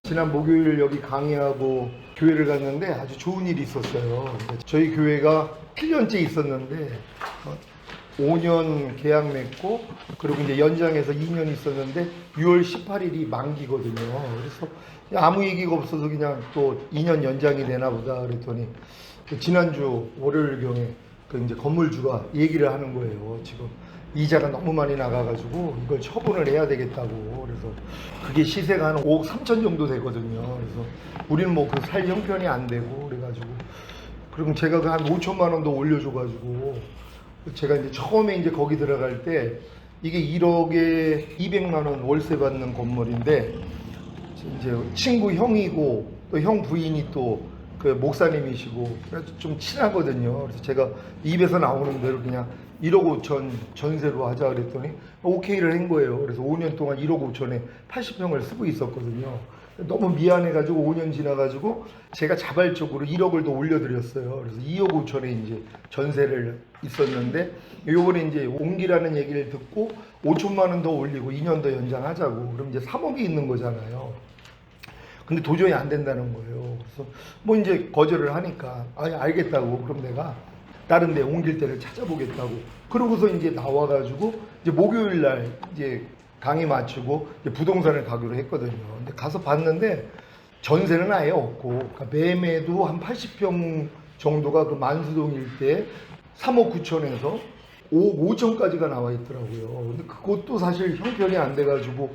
지난 목요일 여기 강의하고 교회를 갔는데 아주 좋은 일이 있었어요. 저희 교회가 7년째 있었는데 5년 계약 맺고 그리고 이제 연장해서 2년 있었는데 6월 18일이 만기거든요. 그래서 아무 얘기가 없어서 그냥 또 2년 연장이 되나 보다 그랬더니 지난주 월요일경에 그 이제 건물주가 얘기를 하는 거예요. 지금 이자가 너무 많이 나가가지고 이걸 처분을 해야 되겠다고. 그래서 그게 시세가 한 5억 3천 정도 되거든요. 그래서 우리는 뭐 그 살 형편이 안 되고 그래가지고 그럼 제가 그 한 5천만 원도 올려줘가지고 제가 이제 처음에 이제 거기 들어갈 때 이게 1억에 200만 원 월세 받는 건물인데 이제 친구 형이고 또 형 부인이 또 그 목사님이시고 그래서 좀 친하거든요. 그래서 제가 입에서 나오는 대로 그냥 1억 5천 전세로 하자 그랬더니 오케이를 한 거예요. 그래서 5년 동안 1억 5천에 80평을 쓰고 있었거든요. 너무 미안해가지고 5년 지나가지고 제가 자발적으로 1억을 더 올려드렸어요. 그래서 2억 5천에 이제 전세를 있었는데 요번에 이제 옮기라는 얘기를 듣고 5천만 원 더 올리고 2년 더 연장하자고. 그럼 이제 3억이 있는 거잖아요. 근데 도저히 안 된다는 거예요. 그래서 뭐 이제 거절을 하니까 아니 알겠다고. 그럼 내가 다른 데 옮길 때를 찾아보겠다고. 그러고서 이제 나와가지고 이제 목요일 날 이제 강의 마치고 이제 부동산을 가기로 했거든요. 근데 가서 봤는데 전세는 아예 없고 그러니까 매매도 한 80평 정도가 그 만수동 일대에 3억 9천에서 5억 5천까지가 나와 있더라고요. 근데 그것도 사실 형편이 안 돼가지고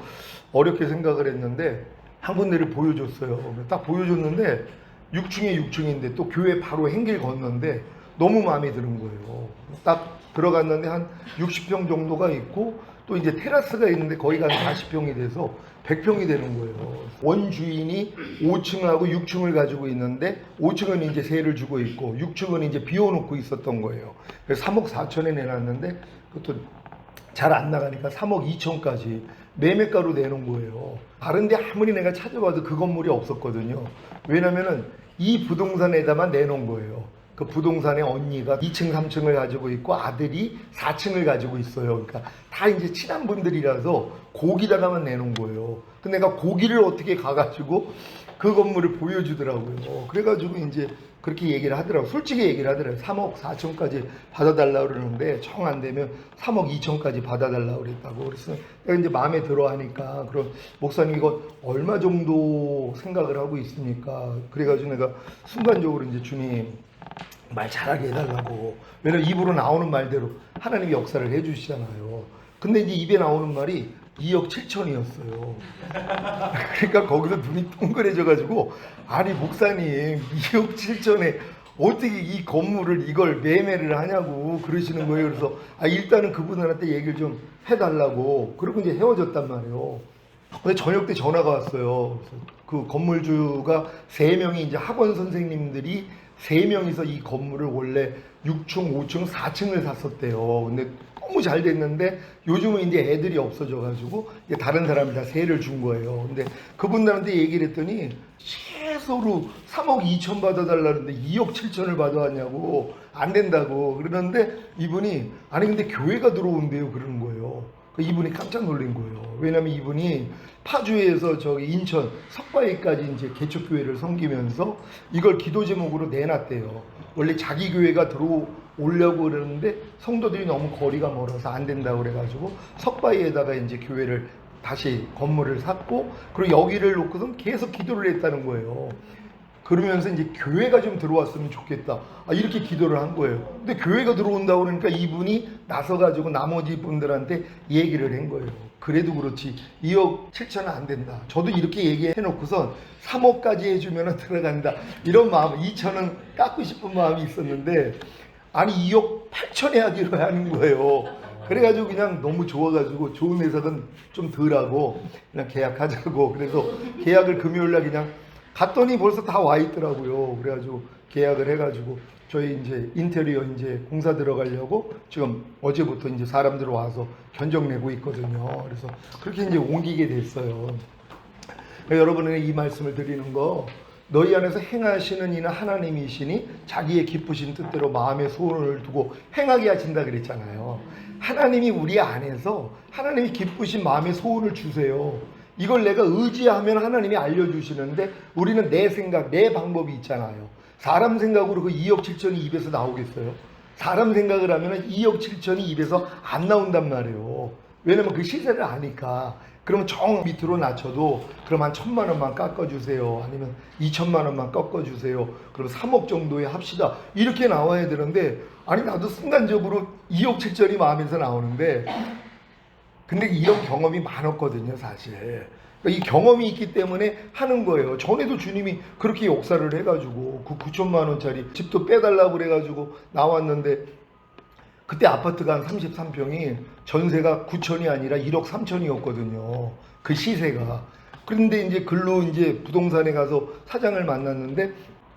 어렵게 생각을 했는데 한 군데를 보여줬어요. 딱 보여줬는데 6층에 6층인데 또 교회 바로 행길 건너는데 너무 마음에 드는 거예요. 딱 들어갔는데 한 60평 정도가 있고 또 이제 테라스가 있는데 거기가 한 40평이 돼서 100평이 되는 거예요. 원주인이 5층하고 6층을 가지고 있는데 5층은 이제 세를 주고 있고 6층은 이제 비워놓고 있었던 거예요. 그래서 3억 4천에 내놨는데 그것도 잘 안 나가니까 3억 2천까지 매매가로 내놓은 거예요. 다른데 아무리 내가 찾아봐도 그 건물이 없었거든요. 왜냐면은 이 부동산에다만 내놓은 거예요. 그 부동산의 언니가 2층, 3층을 가지고 있고 아들이 4층을 가지고 있어요. 그러니까 다 이제 친한 분들이라서 거기다가만 내놓은 거예요. 근데 내가 거기를 어떻게 가가지고 그 건물을 보여주더라고요. 그래가지고 이제 그렇게 얘기를 하더라고요. 솔직히 얘기를 하더라고요. 3억 4천까지 받아달라고 그러는데 정 안 되면 3억 2천까지 받아달라고 그랬다고. 그래서 내가 이제 마음에 들어 하니까 그럼 목사님 이거 얼마 정도 생각을 하고 있습니까? 그래가지고 내가 순간적으로 이제 주님 말 잘하게 해달라고. 왜냐면 입으로 나오는 말대로 하나님이 역사를 해주시잖아요. 근데 이제 입에 나오는 말이 2억 7천이었어요. 그러니까 거기서 눈이 동그래져가지고 아니 목사님 2억 7천에 어떻게 이 건물을 이걸 매매를 하냐고 그러시는 거예요. 그래서 일단은 그분한테 얘기를 좀 해달라고. 그리고 이제 헤어졌단 말이에요. 근데 저녁 때 전화가 왔어요. 그래서 그 건물주가 3명이 이제 학원 선생님들이 3명이서 이 건물을 원래 6층, 5층, 4층을 샀었대요. 근데 너무 잘 됐는데 요즘은 이제 애들이 없어져가지고 이제 다른 사람이 다 세를 준 거예요. 근데 그분들한테 얘기를 했더니 최소로 3억 2천 받아달라는데 2억 7천을 받아왔냐고. 안 된다고 그러는데 이분이 아니 근데 교회가 들어온대요 그러는 거예요. 이분이 깜짝 놀란 거예요. 왜냐면 이분이 파주에서 저기 인천 석바위까지 이제 개척교회를 섬기면서 이걸 기도 제목으로 내놨대요. 원래 자기 교회가 들어오려고 그러는데 성도들이 너무 거리가 멀어서 안 된다고 그래가지고 석바위에다가 이제 교회를 다시 건물을 샀고 그리고 여기를 놓고선 계속 기도를 했다는 거예요. 그러면서 이제 교회가 좀 들어왔으면 좋겠다. 이렇게 기도를 한 거예요. 근데 교회가 들어온다고 그러니까 이분이 나서가지고 나머지 분들한테 얘기를 한 거예요. 그래도 그렇지 2억 7천은 안 된다. 저도 이렇게 얘기해놓고선 3억까지 해주면 들어간다. 이런 마음, 2천은 깎고 싶은 마음이 있었는데 아니 2억 8천에 하기로 하는 거예요. 그래가지고 그냥 너무 좋아가지고 좋은 회사는 좀 덜하고 그냥 계약하자고. 그래서 계약을 금요일날 그냥 갔더니 벌써 다 와 있더라고요. 그래가지고 계약을 해가지고 저희 이제 인테리어 이제 공사 들어가려고 지금 어제부터 이제 사람들 와서 견적 내고 있거든요. 그래서 그렇게 이제 옮기게 됐어요. 그러니까 여러분에게 이 말씀을 드리는 거 너희 안에서 행하시는 이는 하나님이시니 자기의 기쁘신 뜻대로 마음의 소원을 두고 행하게 하신다 그랬잖아요. 하나님이 우리 안에서 하나님이 기쁘신 마음의 소원을 주세요. 이걸 내가 의지하면 하나님이 알려주시는데 우리는 내 생각, 내 방법이 있잖아요. 사람 생각으로 그 2억 7천이 입에서 나오겠어요? 사람 생각을 하면 2억 7천이 입에서 안 나온단 말이에요. 왜냐면 그 시세를 아니까. 그러면 정 밑으로 낮춰도 그럼 한 1,000만 원만 깎아주세요. 아니면 2,000만 원만 꺾어주세요. 그럼 3억 정도에 합시다. 이렇게 나와야 되는데 아니 나도 순간적으로 2억 7천이 마음에서 나오는데 근데 이런 경험이 많았거든요, 사실. 그러니까 이 경험이 있기 때문에 하는 거예요. 전에도 주님이 그렇게 역사를 해가지고 그 9천만 원짜리 집도 빼달라고 그래가지고 나왔는데 그때 아파트가 한 33평이 전세가 9천이 아니라 1억 3천이었거든요. 그 시세가. 그런데 이제 글로 이제 부동산에 가서 사장을 만났는데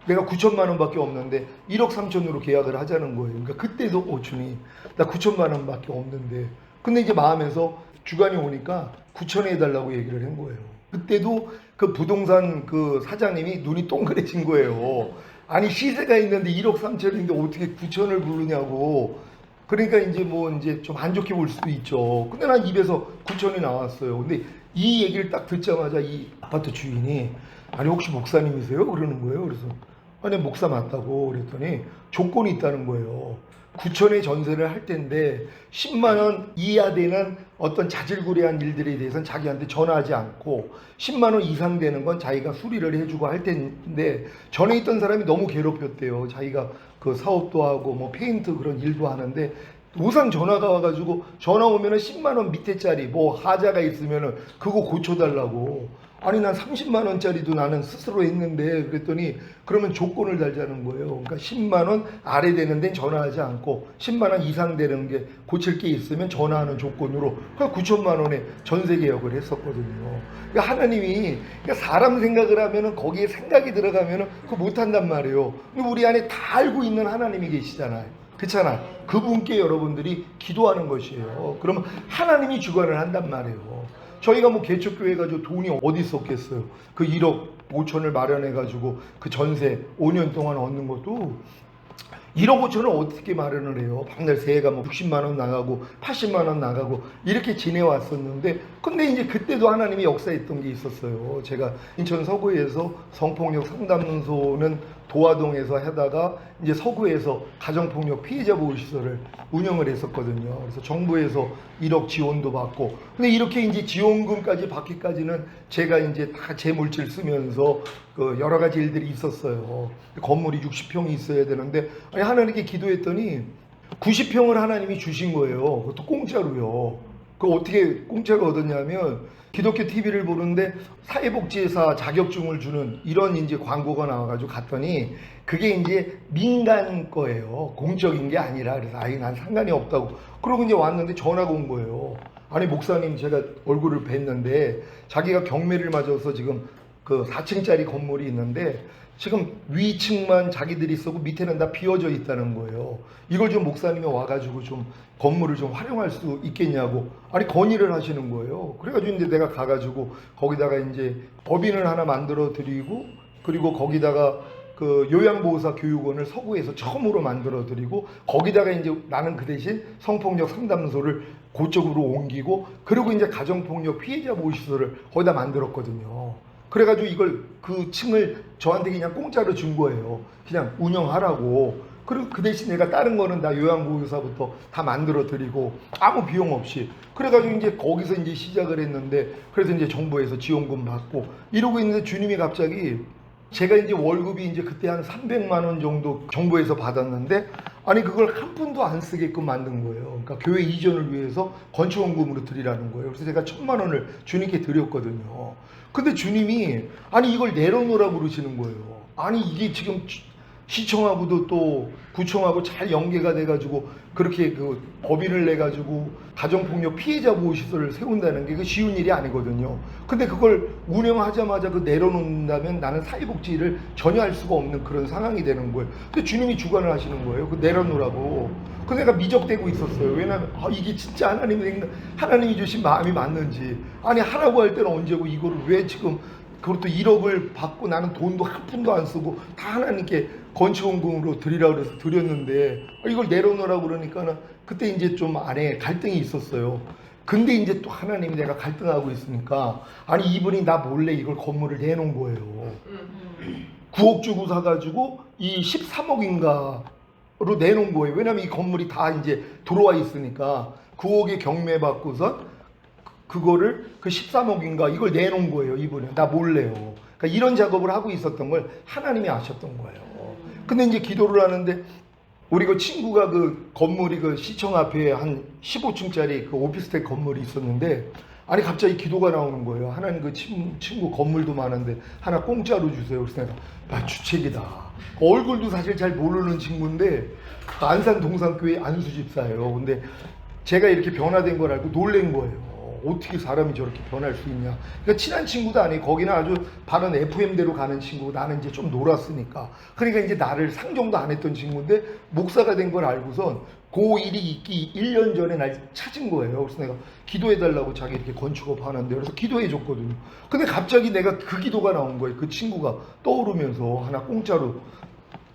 내가 9천만 원밖에 없는데 1억 3천으로 계약을 하자는 거예요. 그러니까 그때도 주님 나 9천만 원밖에 없는데 근데 이제 마음에서 주간이 오니까 9천에 해달라고 얘기를 한 거예요. 그때도 그 부동산 그 사장님이 눈이 동그래진 거예요. 아니 시세가 있는데 1억 3천인데 어떻게 9천을 부르냐고. 그러니까 이제 뭐 이제 좀 안 좋게 볼 수도 있죠. 근데 난 입에서 9천이 나왔어요. 근데 이 얘기를 딱 듣자마자 이 아파트 주인이 아니 혹시 목사님이세요? 그러는 거예요. 그래서 아니 목사 맞다고 그랬더니 조건이 있다는 거예요. 9천에 전세를 할 텐데 10만 원 이하 되는 어떤 자질구레한 일들에 대해서는 자기한테 전화하지 않고 10만 원 이상 되는 건 자기가 수리를 해주고 할 텐데 전에 있던 사람이 너무 괴롭혔대요. 자기가 그 사업도 하고 뭐 페인트 그런 일도 하는데 우상 전화가 와가지고 전화 오면은 10만 원 밑에짜리 뭐 하자가 있으면은 그거 고쳐달라고. 아니 난 30만 원짜리도 나는 스스로 했는데 그랬더니 그러면 조건을 달자는 거예요. 그러니까 10만 원 아래 되는 데는 전화하지 않고 10만 원 이상 되는 게 고칠 게 있으면 전화하는 조건으로 9천만 원에 전세 계약을 했었거든요. 그러니까 하나님이 그러니까 사람 생각을 하면은 거기에 생각이 들어가면은 그거 못한단 말이에요. 근데 우리 안에 다 알고 있는 하나님이 계시잖아요. 그렇잖아요. 그분께 여러분들이 기도하는 것이에요. 그러면 하나님이 주관을 한단 말이에요. 저희가 뭐 개척교회 가지고 돈이 어디 있었겠어요. 그 1억 5천을 마련해 가지고 그 전세 5년 동안 얻는 것도 1억 5천을 어떻게 마련을 해요. 밤날 새해가 뭐 60만 원 나가고 80만 원 나가고 이렇게 지내왔었는데 근데 이제 그때도 하나님이 역사했던 게 있었어요. 제가 인천 서구에서 성폭력 상담소는 도화동에서 하다가 이제 서구에서 가정폭력 피해자 보호시설을 운영을 했었거든요. 그래서 정부에서 1억 지원도 받고 근데 이렇게 이제 지원금까지 받기까지는 제가 이제 다 제 물질 쓰면서 그 여러 가지 일들이 있었어요. 건물이 60평이 있어야 되는데 아니 하나님께 기도했더니 90평을 하나님이 주신 거예요. 그것도 공짜로요. 그 어떻게 공짜로 얻었냐면 기독교 TV를 보는데 사회복지사 자격증을 주는 이런 이제 광고가 나와가지고 갔더니 그게 이제 민간 거예요. 공적인 게 아니라 그래서 아예 난 상관이 없다고. 그러고 이제 왔는데 전화가 온 거예요. 아니 목사님 제가 얼굴을 뵀는데 자기가 경매를 맞아서 지금 그 4층짜리 건물이 있는데 지금 위층만 자기들이 쓰고 밑에는 다 비어져 있다는 거예요. 이걸 좀 목사님이 와가지고 좀 건물을 좀 활용할 수 있겠냐고 아니 건의를 하시는 거예요. 그래가지고 이제 내가 가가지고 거기다가 이제 법인을 하나 만들어 드리고 그리고 거기다가 그 요양보호사 교육원을 서구에서 처음으로 만들어 드리고 거기다가 이제 나는 그 대신 성폭력 상담소를 그쪽으로 옮기고 그리고 이제 가정폭력 피해자 보호시설을 거기다 만들었거든요. 그래가지고 이걸 그 층을 저한테 그냥 공짜로 준 거예요. 그냥 운영하라고. 그리고 그 대신 내가 다른 거는 다 요양보호사부터 다 만들어 드리고 아무 비용 없이. 그래가지고 이제 거기서 이제 시작을 했는데 그래서 이제 정부에서 지원금 받고 이러고 있는데 주님이 갑자기 제가 이제 월급이 이제 그때 한 300만 원 정도 정부에서 받았는데 아니 그걸 한 푼도 안 쓰게끔 만든 거예요. 그러니까 교회 이전을 위해서 건축원금으로 드리라는 거예요. 그래서 제가 1,000만 원을 주님께 드렸거든요. 근데 주님이 아니 이걸 내려놓으라고 그러시는 거예요. 아니 이게 지금 시청하고도 또 구청하고 잘 연계가 돼가지고 그렇게 그 법인을 내가지고 가정폭력 피해자 보호시설을 세운다는 게 그 쉬운 일이 아니거든요. 근데 그걸 운영하자마자 그 내려놓는다면 나는 사회복지를 전혀 할 수가 없는 그런 상황이 되는 거예요. 근데 주님이 주관을 하시는 거예요. 그 내려놓으라고. 근데 내가 미적대고 있었어요. 왜냐하면 이게 진짜 하나님이 주신 마음이 맞는지 아니 하라고 할 때는 언제고 이거를 왜 지금 그것도 1억을 받고 나는 돈도 한 푼도 안 쓰고 다 하나님께 건축원금으로 드리라고 그래서 드렸는데 이걸 내려놓으라고 그러니까는 그때 이제 좀 안에 갈등이 있었어요. 근데 이제 또 하나님이 내가 갈등하고 있으니까 아니 이분이 나 몰래 이걸 건물을 내놓은 거예요. 9억 주고 사가지고 이 13억인가로 내놓은 거예요. 왜냐면 이 건물이 다 이제 들어와 있으니까 9억에 경매 받고선 그거를 그 13억인가 이걸 내놓은 거예요. 이분이 나 몰래요. 그러니까 이런 작업을 하고 있었던 걸 하나님이 아셨던 거예요. 근데 이제 기도를 하는데 우리 그 친구가 그 건물이 그 시청 앞에 한 15층짜리 그 오피스텔 건물이 있었는데 아니 갑자기 기도가 나오는 거예요. 하나님 그 친구 건물도 많은데 하나 공짜로 주세요. 그래서 내가 야 주책이다. 얼굴도 사실 잘 모르는 친구인데 안산 동산교회 안수집사예요. 근데 제가 이렇게 변화된 걸 알고 놀란 거예요. 어떻게 사람이 저렇게 변할 수 있냐. 그러니까 친한 친구도 아니고 거기는 아주 바른 FM대로 가는 친구고 나는 이제 좀 놀았으니까. 그러니까 이제 나를 상종도 안 했던 친구인데 목사가 된 걸 알고선 그 일이 있기 1년 전에 날 찾은 거예요. 그래서 내가 기도해달라고 자기 이렇게 건축업 하는데 그래서 기도해줬거든요. 근데 갑자기 내가 그 기도가 나온 거예요. 그 친구가 떠오르면서 하나 공짜로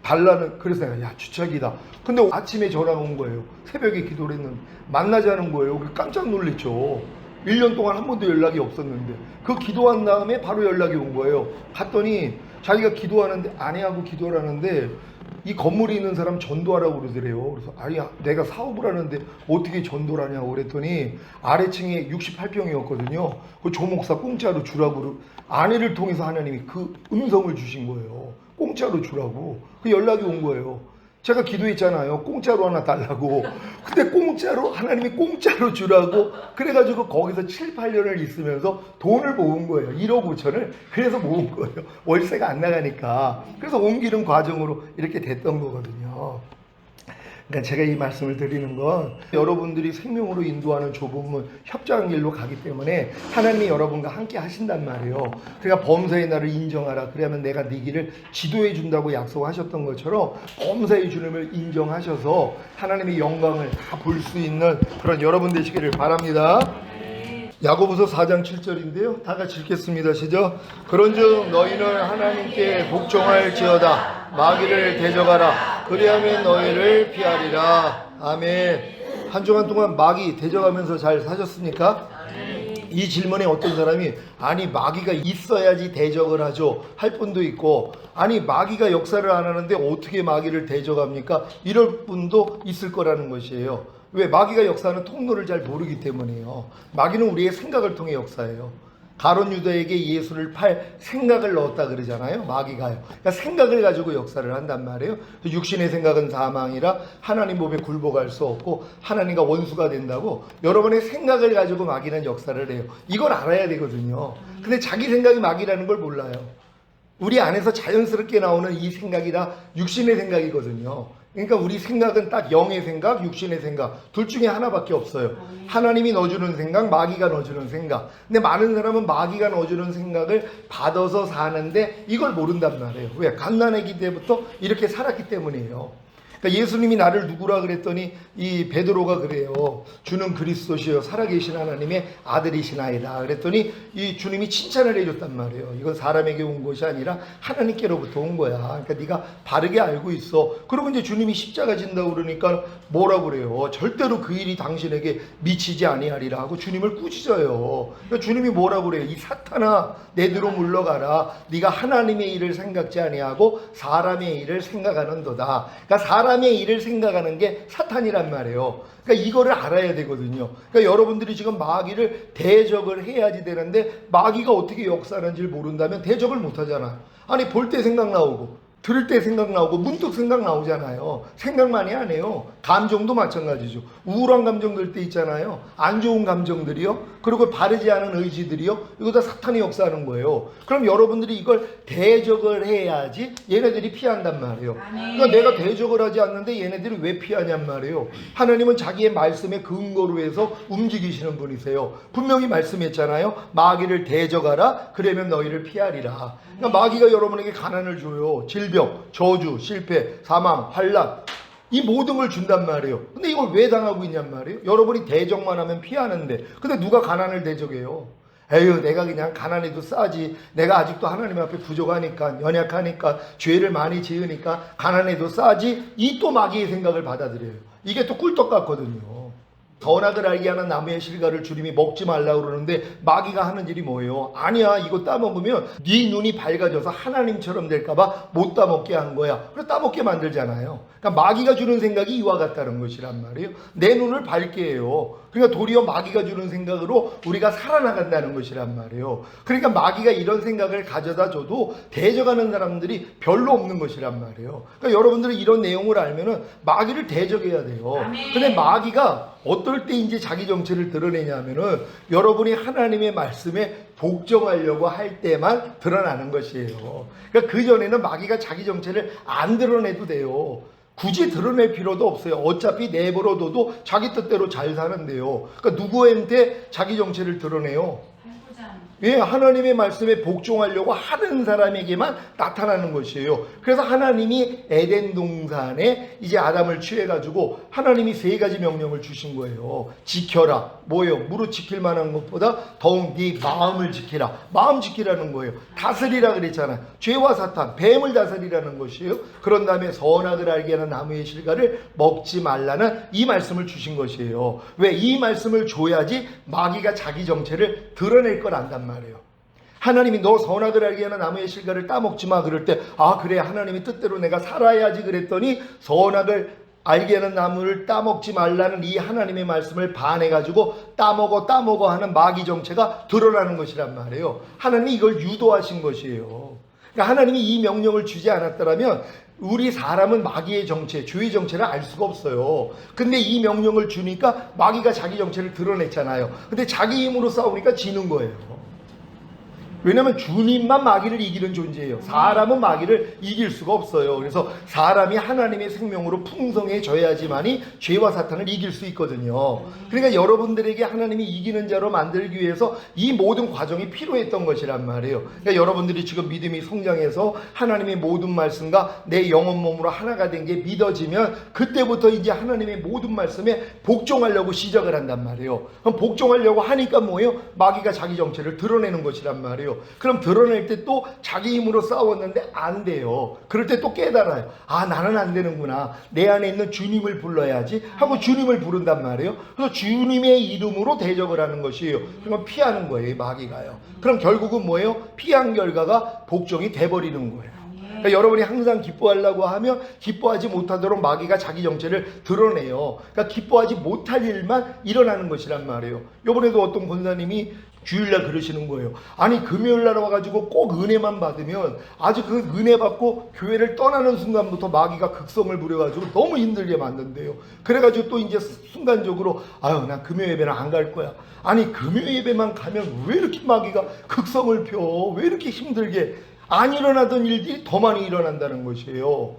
달라는. 그래서 내가 야 주책이다. 근데 아침에 전화가 온 거예요. 새벽에 기도를 했는데 만나자는 거예요. 깜짝 놀랐죠. 1년 동안 한 번도 연락이 없었는데 그 기도한 다음에 바로 연락이 온 거예요. 갔더니 자기가 기도하는데 아내하고 기도를 하는데 이 건물에 있는 사람 전도하라고 그러더래요. 그래서 아니 내가 사업을 하는데 어떻게 전도를 하냐고 그랬더니 아래층에 68평이었거든요. 그 조목사 공짜로 주라고 아내를 통해서 하나님이 그 음성을 주신 거예요. 공짜로 주라고. 그 연락이 온 거예요. 제가 기도했잖아요. 공짜로 하나 달라고. 근데 공짜로 하나님이 공짜로 주라고 그래가지고 거기서 7, 8년을 있으면서 돈을 모은 거예요. 1억 5천을. 그래서 모은 거예요. 월세가 안 나가니까. 그래서 옮기는 과정으로 이렇게 됐던 거거든요. 그러니까 제가 이 말씀을 드리는 건 여러분들이 생명으로 인도하는 좁은 문 협정한 길로 가기 때문에 하나님이 여러분과 함께 하신단 말이에요. 그러니까 범사의 날을 인정하라. 그러면 내가 네 길을 지도해 준다고 약속하셨던 것처럼 범사의 주님을 인정하셔서 하나님의 영광을 다 볼 수 있는 그런 여러분 되시기를 바랍니다. 야고보서 4장 7절인데요. 다 같이 읽겠습니다. 시작. 그런즉 너희는 하나님께 복종할지어다. 마귀를 대적하라. 그리하면 너희를 피하리라. 아멘. 한 주간 동안 마귀 대적하면서 잘 사셨습니까? 이 질문에 어떤 사람이 아니 마귀가 있어야지 대적을 하죠 할 분도 있고 아니 마귀가 역사를 안 하는데 어떻게 마귀를 대적합니까? 이럴 분도 있을 거라는 것이에요. 왜? 마귀가 역사하는 통로를 잘 모르기 때문이에요. 마귀는 우리의 생각을 통해 역사해요. 가룟 유다에게 예수를 팔 생각을 넣었다 그러잖아요. 마귀가요. 그러니까 생각을 가지고 역사를 한단 말이에요. 육신의 생각은 사망이라 하나님 몸에 굴복할 수 없고 하나님과 원수가 된다고 여러분의 생각을 가지고 마귀는 역사를 해요. 이걸 알아야 되거든요. 근데 자기 생각이 마귀라는 걸 몰라요. 우리 안에서 자연스럽게 나오는 이 생각이 다 육신의 생각이거든요. 그러니까 우리 생각은 딱 영의 생각, 육신의 생각 둘 중에 하나밖에 없어요. 하나님이 넣어주는 생각, 마귀가 넣어주는 생각. 근데 많은 사람은 마귀가 넣어주는 생각을 받아서 사는데 이걸 모른단 말이에요. 왜? 갓난아기 때부터 이렇게 살았기 때문이에요. 그러니까 예수님이 나를 누구라 그랬더니 이 베드로가 그래요. 주는 그리스도시요 살아계신 하나님의 아들이시나이다. 그랬더니 이 주님이 칭찬을 해줬단 말이에요. 이건 사람에게 온 것이 아니라 하나님께로부터 온 거야. 그러니까 네가 바르게 알고 있어. 그리고 이제 주님이 십자가 진다고 그러니까 뭐라고 그래요? 절대로 그 일이 당신에게 미치지 아니하리라 하고 주님을 꾸짖어요. 그러니까 주님이 뭐라고 그래요? 이 사탄아 내뒤로 물러가라. 네가 하나님의 일을 생각지 아니하고 사람의 일을 생각하는도다. 그러니까 사람의 일을 생각하는 게 사탄이란 말이에요. 그러니까 이거를 알아야 되거든요. 그러니까 여러분들이 지금 마귀를 대적을 해야지 되는데 마귀가 어떻게 역사하는지를 모른다면 대적을 못 하잖아요. 아니 볼 때 생각 나오고 들을 때 생각 나오고 문득 생각 나오잖아요. 생각만이 안 해요. 감정도 마찬가지죠. 우울한 감정 들 때 있잖아요. 안 좋은 감정들이요. 그리고 바르지 않은 의지들이요. 이거 다 사탄이 역사하는 거예요. 그럼 여러분들이 이걸 대적을 해야지 얘네들이 피한단 말이에요. 그러니까 내가 대적을 하지 않는데 얘네들이 왜 피하냔 말이에요. 하나님은 자기의 말씀에 근거로 해서 움직이시는 분이세요. 분명히 말씀했잖아요. 마귀를 대적하라. 그러면 너희를 피하리라. 그러니까 마귀가 여러분에게 가난을 줘요. 질병, 저주, 실패, 사망, 환난 이 모든 걸 준단 말이에요. 근데 이걸 왜 당하고 있냔 말이에요. 여러분이 대적만 하면 피하는데 근데 누가 가난을 대적해요? 에휴 내가 그냥 가난해도 싸지. 내가 아직도 하나님 앞에 부족하니까 연약하니까 죄를 많이 지으니까 가난해도 싸지. 이 또 마귀의 생각을 받아들여요. 이게 또 꿀떡 같거든요. 선악을 알게 하는 나무의 실과를 주님이 먹지 말라고 그러는데 마귀가 하는 일이 뭐예요? 아니야, 이거 따먹으면 네 눈이 밝아져서 하나님처럼 될까봐 못 따먹게 한 거야. 그래서 따먹게 만들잖아요. 그러니까 마귀가 주는 생각이 이와 같다는 것이란 말이에요. 내 눈을 밝게 해요. 그러니까 도리어 마귀가 주는 생각으로 우리가 살아나간다는 것이란 말이에요. 그러니까 마귀가 이런 생각을 가져다 줘도 대적하는 사람들이 별로 없는 것이란 말이에요. 그러니까 여러분들은 이런 내용을 알면은 마귀를 대적해야 돼요. 근데 마귀가 어떨 때 이제 자기 정체를 드러내냐면은 여러분이 하나님의 말씀에 복종하려고 할 때만 드러나는 것이에요. 그러니까 그전에는 마귀가 자기 정체를 안 드러내도 돼요. 굳이 드러낼 필요도 없어요. 어차피 내버려둬도 자기 뜻대로 잘 사는데요. 그러니까 누구한테 자기 정체를 드러내요? 예, 하나님의 말씀에 복종하려고 하는 사람에게만 나타나는 것이에요. 그래서 하나님이 에덴 동산에 이제 아담을 취해가지고 하나님이 3가지 명령을 주신 거예요. 지켜라. 뭐예요? 무릇 지킬 만한 것보다 더욱 네 마음을 지키라. 마음 지키라는 거예요. 다스리라 그랬잖아요. 죄와 사탄, 뱀을 다스리라는 것이에요. 그런 다음에 선악을 알게 하는 나무의 실과를 먹지 말라는 이 말씀을 주신 것이에요. 왜? 이 말씀을 줘야지 마귀가 자기 정체를 드러낼 걸 안단 말이에요. 하나님이 너 선악을 알게 하는 나무의 실과를 따먹지 마 그럴 때 아 그래 하나님의 뜻대로 내가 살아야지 그랬더니 선악을 알게 하는 나무를 따먹지 말라는 이 하나님의 말씀을 반해가지고 따먹어 하는 마귀 정체가 드러나는 것이란 말이에요. 하나님이 이걸 유도하신 것이에요. 그러니까 하나님이 이 명령을 주지 않았더라면 우리 사람은 마귀의 정체, 죄의 정체를 알 수가 없어요. 근데 이 명령을 주니까 마귀가 자기 정체를 드러냈잖아요. 근데 자기 힘으로 싸우니까 지는 거예요. 왜냐하면 주님만 마귀를 이기는 존재예요. 사람은 마귀를 이길 수가 없어요. 그래서 사람이 하나님의 생명으로 풍성해져야지만이 죄와 사탄을 이길 수 있거든요. 그러니까 여러분들에게 하나님이 이기는 자로 만들기 위해서 이 모든 과정이 필요했던 것이란 말이에요. 그러니까 여러분들이 지금 믿음이 성장해서 하나님의 모든 말씀과 내 영혼 몸으로 하나가 된 게 믿어지면 그때부터 이제 하나님의 모든 말씀에 복종하려고 시작을 한단 말이에요. 그럼 복종하려고 하니까 뭐예요? 마귀가 자기 정체를 드러내는 것이란 말이에요. 그럼 드러낼 때 또 자기 힘으로 싸웠는데 안 돼요. 그럴 때 또 깨달아요. 아 나는 안 되는구나. 내 안에 있는 주님을 불러야지 하고 주님을 부른단 말이에요. 그래서 주님의 이름으로 대적을 하는 것이에요. 그러면 피하는 거예요. 마귀가요. 그럼 결국은 뭐예요? 피한 결과가 복종이 돼버리는 거예요. 그러니까 여러분이 항상 기뻐하려고 하면 기뻐하지 못하도록 마귀가 자기 정체를 드러내요. 그러니까 기뻐하지 못할 일만 일어나는 것이란 말이에요. 이번에도 어떤 권사님이 주일날 그러시는 거예요. 아니 금요일날 와가지고 꼭 은혜만 받으면 아주 그 은혜 받고 교회를 떠나는 순간부터 마귀가 극성을 부려가지고 너무 힘들게 만든대요. 그래가지고 또 이제 순간적으로 아유 난 금요 예배는 안 갈 거야. 아니 금요 예배만 가면 왜 이렇게 마귀가 극성을 펴? 왜 이렇게 힘들게 안 일어나던 일들이 더 많이 일어난다는 것이에요.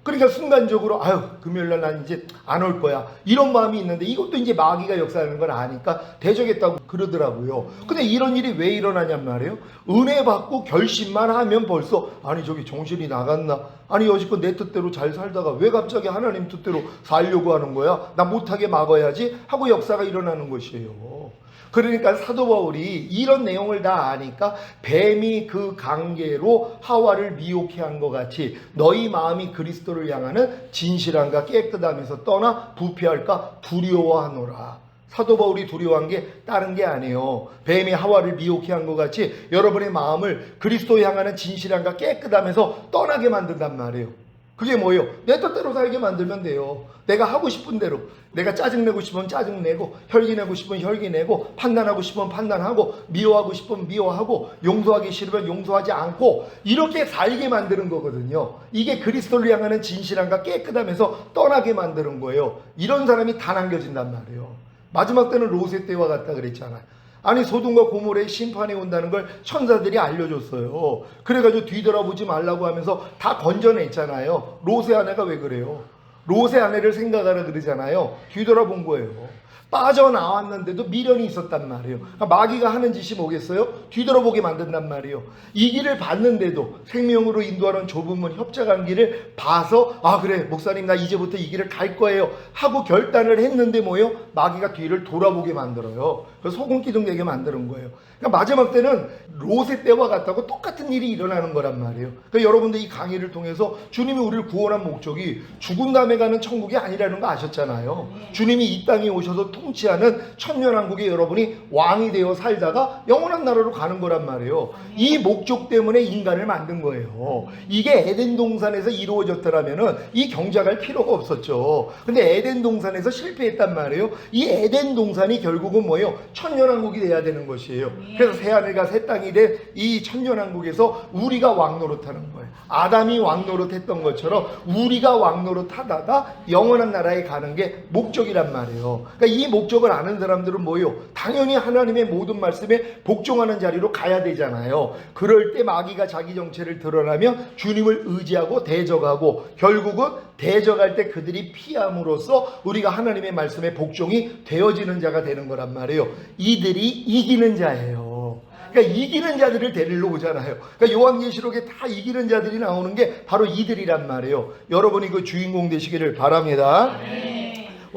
그러니까 순간적으로 아유 금요일날 난 이제 안 올 거야 이런 마음이 있는데 이것도 이제 마귀가 역사하는 걸 아니까 대적했다고 그러더라고요. 근데 이런 일이 왜 일어나냔 말이에요. 은혜 받고 결심만 하면 벌써 아니 저기 정신이 나갔나, 아니 여지껏 내 뜻대로 잘 살다가 왜 갑자기 하나님 뜻대로 살려고 하는 거야, 나 못하게 막아야지 하고 역사가 일어나는 것이에요. 그러니까 사도 바울이 이런 내용을 다 아니까 뱀이 그 관계로 하와를 미혹해 한 것 같이 너희 마음이 그리스도를 향하는 진실함과 깨끗함에서 떠나 부패할까 두려워하노라. 사도 바울이 두려워한 게 다른 게 아니에요. 뱀이 하와를 미혹해 한 것 같이 여러분의 마음을 그리스도 향하는 진실함과 깨끗함에서 떠나게 만든단 말이에요. 그게 뭐예요? 내 뜻대로 살게 만들면 돼요. 내가 하고 싶은 대로, 내가 짜증내고 싶으면 짜증내고, 혈기내고 싶으면 혈기내고, 판단하고 싶으면 판단하고, 미워하고 싶으면 미워하고, 용서하기 싫으면 용서하지 않고 이렇게 살게 만드는 거거든요. 이게 그리스도를 향하는 진실함과 깨끗함에서 떠나게 만드는 거예요. 이런 사람이 다 남겨진단 말이에요. 마지막 때는 롯의 때와 같다 그랬잖아요. 아니 소돔과 고모라의 심판이 온다는 걸 천사들이 알려줬어요. 그래가지고 뒤돌아보지 말라고 하면서 다 건져냈잖아요. 롯의 아내가 왜 그래요? 롯의 아내를 생각하라 그러잖아요. 뒤돌아본 거예요. 빠져나왔는데도 미련이 있었단 말이에요. 그러니까 마귀가 하는 짓이 뭐겠어요? 뒤돌아보게 만든단 말이에요. 이 길을 봤는데도 생명으로 인도하는 좁은 문 협착한 길을 봐서 아 그래 목사님 나 이제부터 이 길을 갈 거예요 하고 결단을 했는데 뭐예요? 마귀가 뒤를 돌아보게 만들어요. 그래서 소금기둥 되게 만드는 거예요. 그러니까 마지막 때는 롯의 때와 같다고 똑같은 일이 일어나는 거란 말이에요. 그러니까 여러분들 이 강의를 통해서 주님이 우리를 구원한 목적이 죽은 다음에 가는 천국이 아니라는 거 아셨잖아요. 주님이 이 땅에 오셔서 통치하는 천년왕국에 여러분이 왕이 되어 살다가 영원한 나라로 가는 거란 말이에요. 이 목적 때문에 인간을 만든 거예요. 이게 에덴 동산에서 이루어졌더라면은 이 경작할 필요가 없었죠. 근데 에덴 동산에서 실패했단 말이에요. 이 에덴 동산이 결국은 뭐예요? 천년왕국이 돼야 되는 것이에요. 그래서 새하늘과 새 땅이 된 이 천년왕국에서 우리가 왕노릇하는 거예요. 아담이 왕노릇했던 것처럼 우리가 왕노릇하다가 영원한 나라에 가는 게 목적이란 말이에요. 그러니까 이 목적을 아는 사람들은 뭐예요? 당연히 하나님의 모든 말씀에 복종하는 자리로 가야 되잖아요. 그럴 때 마귀가 자기 정체를 드러나면 주님을 의지하고 대적하고 결국은 대적할 때 그들이 피함으로써 우리가 하나님의 말씀에 복종이 되어지는 자가 되는 거란 말이에요. 이들이 이기는 자예요. 그러니까 이기는 자들을 데리러 오잖아요. 그러니까 요한계시록에 다 이기는 자들이 나오는 게 바로 이들이란 말이에요. 여러분이 그 주인공 되시기를 바랍니다.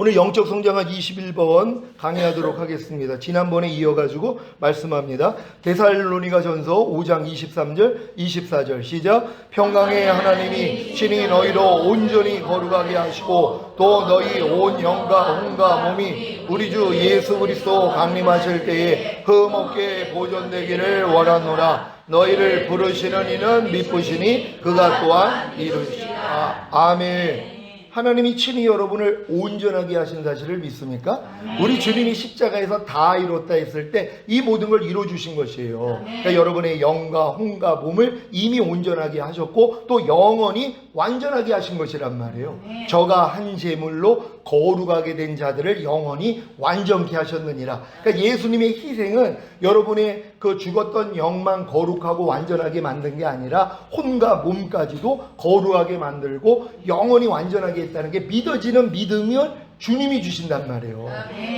오늘 영적 성장학 21번 강의하도록 하겠습니다. 지난번에 이어가지고 말씀합니다. 데살로니가 전서 5장 23절 24절 시작. 평강의 하나님이 친히 너희로 온전히 거룩하게 하시고 또 너희 온 영과 혼과 몸이 우리 주 예수 그리스도 강림하실 때에 흠없게 보존되기를 원하노라. 너희를 부르시는 이는 미쁘시니 그가 또한 이루시리라. 아멘. 하나님이 친히 여러분을 온전하게 하신 사실을 믿습니까? 우리 주님이 십자가에서 다 이뤘다 했을 때 이 모든 걸 이루어주신 것이에요. 그러니까 여러분의 영과 혼과 몸을 이미 온전하게 하셨고 또 영원히 완전하게 하신 것이란 말이에요. 저가 한 제물로 거룩하게 된 자들을 영원히 완전케 하셨느니라. 그러니까 예수님의 희생은 여러분의 그 죽었던 영만 거룩하고 완전하게 만든 게 아니라 혼과 몸까지도 거룩하게 만들고 영원히 완전하게 했다는 게 믿어지는 믿음을 주님이 주신단 말이에요.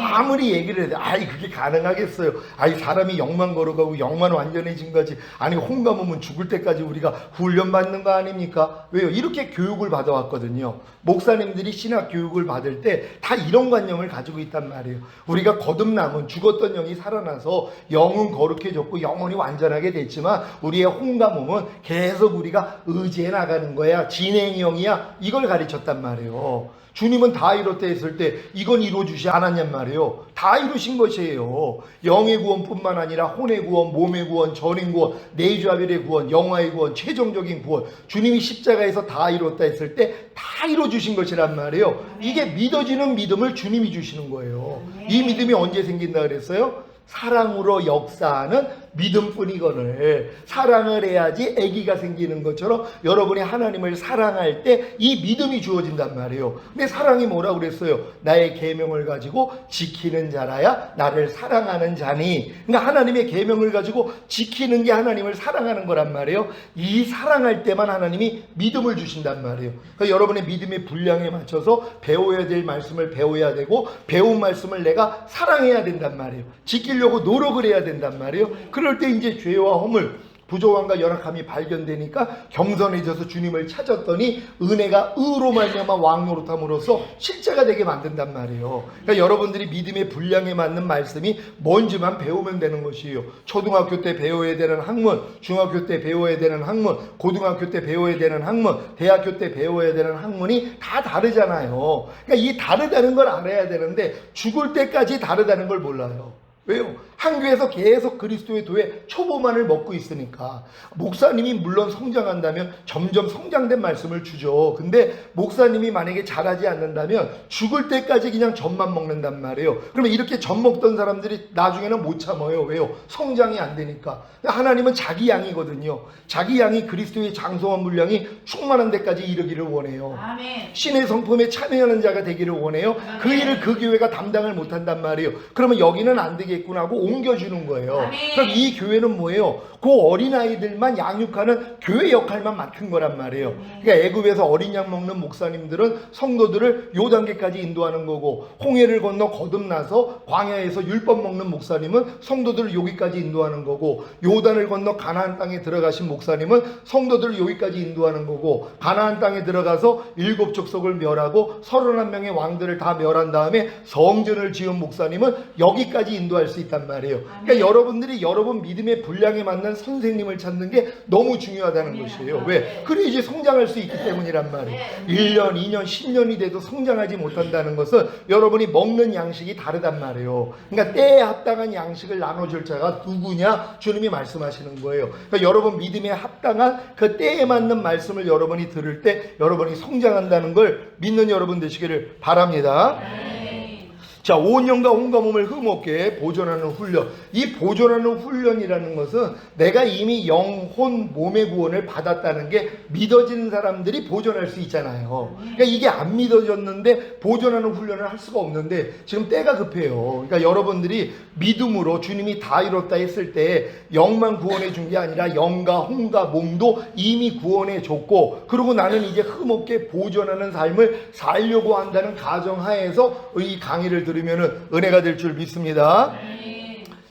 아무리 얘기를 해도 아이 그게 가능하겠어요. 아이 사람이 영만 거룩하고 영만 완전해진 거지. 아니 혼과 몸은 죽을 때까지 우리가 훈련받는 거 아닙니까? 왜요? 이렇게 교육을 받아왔거든요. 목사님들이 신학 교육을 받을 때 다 이런 관념을 가지고 있단 말이에요. 우리가 거듭남은 죽었던 영이 살아나서 영은 거룩해졌고 영혼이 완전하게 됐지만 우리의 혼과 몸은 계속 우리가 의지해 나가는 거야. 진행형이야. 이걸 가르쳤단 말이에요. 주님은 다 이뤘다 했을 때 이건 이루어주지 않았냔 말이에요. 다 이루신 것이에요. 영의 구원뿐만 아니라 혼의 구원, 몸의 구원, 전인 구원, 내주하별의 구원, 영화의 구원, 최종적인 구원. 주님이 십자가에서 다 이뤘다 했을 때 다 이루어주신 것이란 말이에요. 이게 믿어지는 믿음을 주님이 주시는 거예요. 이 믿음이 언제 생긴다 그랬어요? 사랑으로 역사하는 믿음뿐이거늘 사랑을 해야지 아기가 생기는 것처럼 여러분이 하나님을 사랑할 때 이 믿음이 주어진단 말이에요. 근데 사랑이 뭐라고 그랬어요? 나의 계명을 가지고 지키는 자라야 나를 사랑하는 자니. 그러니까 하나님의 계명을 가지고 지키는 게 하나님을 사랑하는 거란 말이에요. 이 사랑할 때만 하나님이 믿음을 주신단 말이에요. 그러니까 여러분의 믿음의 분량에 맞춰서 배워야 될 말씀을 배워야 되고 배운 말씀을 내가 사랑해야 된단 말이에요. 지키려고 노력을 해야 된단 말이에요. 그럴 때 이제 죄와 허물, 부족함과 연약함이 발견되니까 겸손해져서 주님을 찾았더니 은혜가 의로 말미암아 왕노릇함으로써 실제가 되게 만든단 말이에요. 그러니까 여러분들이 믿음의 분량에 맞는 말씀이 뭔지만 배우면 되는 것이에요. 초등학교 때 배워야 되는 학문, 중학교 때 배워야 되는 학문, 고등학교 때 배워야 되는 학문, 대학교 때 배워야 되는 학문이 다 다르잖아요. 그러니까 이 다르다는 걸 알아야 되는데 죽을 때까지 다르다는 걸 몰라요. 왜요? 한교에서 계속 그리스도의 도에 초보만을 먹고 있으니까. 목사님이 물론 성장한다면 점점 성장된 말씀을 주죠. 근데 목사님이 만약에 잘하지 않는다면 죽을 때까지 그냥 젖만 먹는단 말이에요. 그러면 이렇게 젖 먹던 사람들이 나중에는 못 참아요. 왜요? 성장이 안 되니까. 하나님은 자기 양이거든요. 자기 양이 그리스도의 장성한 분량이 충만한 데까지 이르기를 원해요. 아멘. 신의 성품에 참여하는 자가 되기를 원해요. 아멘. 그 일을 그 교회가 담당을 못한단 말이에요. 그러면 여기는 안 되게 되겠구나 하고 옮겨주는 거예요. 아멘. 그럼 이 교회는 뭐예요? 그 어린아이들만 양육하는 교회 역할만 맡은 거란 말이에요. 그러니까 애굽에서 어린 양 먹는 목사님들은 성도들을 요 단계까지 인도하는 거고, 홍해를 건너 거듭나서 광야에서 율법 먹는 목사님은 성도들을 여기까지 인도하는 거고, 요단을 건너 가나안 땅에 들어가신 목사님은 성도들을 여기까지 인도하는 거고, 가나안 땅에 들어가서 7 족속을 멸하고 31명의 왕들을 다 멸한 다음에 성전을 지은 목사님은 여기까지 인도할 수 있단 말이에요. 그러니까 여러분들이 여러분 믿음의 분량에 맞는 선생님을 찾는 게 너무 중요하다는 것이에요. 왜? 그래야지 성장할 수 있기 때문이란 말이에요. 1년, 2년, 10년이 돼도 성장하지 못한다는 것은 여러분이 먹는 양식이 다르단 말이에요. 그러니까 때에 합당한 양식을 나눠줄 자가 누구냐? 주님이 말씀하시는 거예요. 그러니까 여러분 믿음에 합당한 그 때에 맞는 말씀을 여러분이 들을 때 여러분이 성장한다는 걸 믿는 여러분 되시기를 바랍니다. 자, 온 영과 온과 몸을 흠없게 보존하는 훈련. 이 보존하는 훈련이라는 것은 내가 이미 영혼 몸의 구원을 받았다는 게 믿어지는 사람들이 보존할 수 있잖아요. 그러니까 이게 안 믿어졌는데 보존하는 훈련을 할 수가 없는데 지금 때가 급해요. 그러니까 여러분들이 믿음으로 주님이 다 이뤘다 했을 때 영만 구원해 준 게 아니라 영과 혼과 몸도 이미 구원해 줬고, 그리고 나는 이제 흠없게 보존하는 삶을 살려고 한다는 가정하에서 이 강의를 들으면 은혜가 될 줄 믿습니다.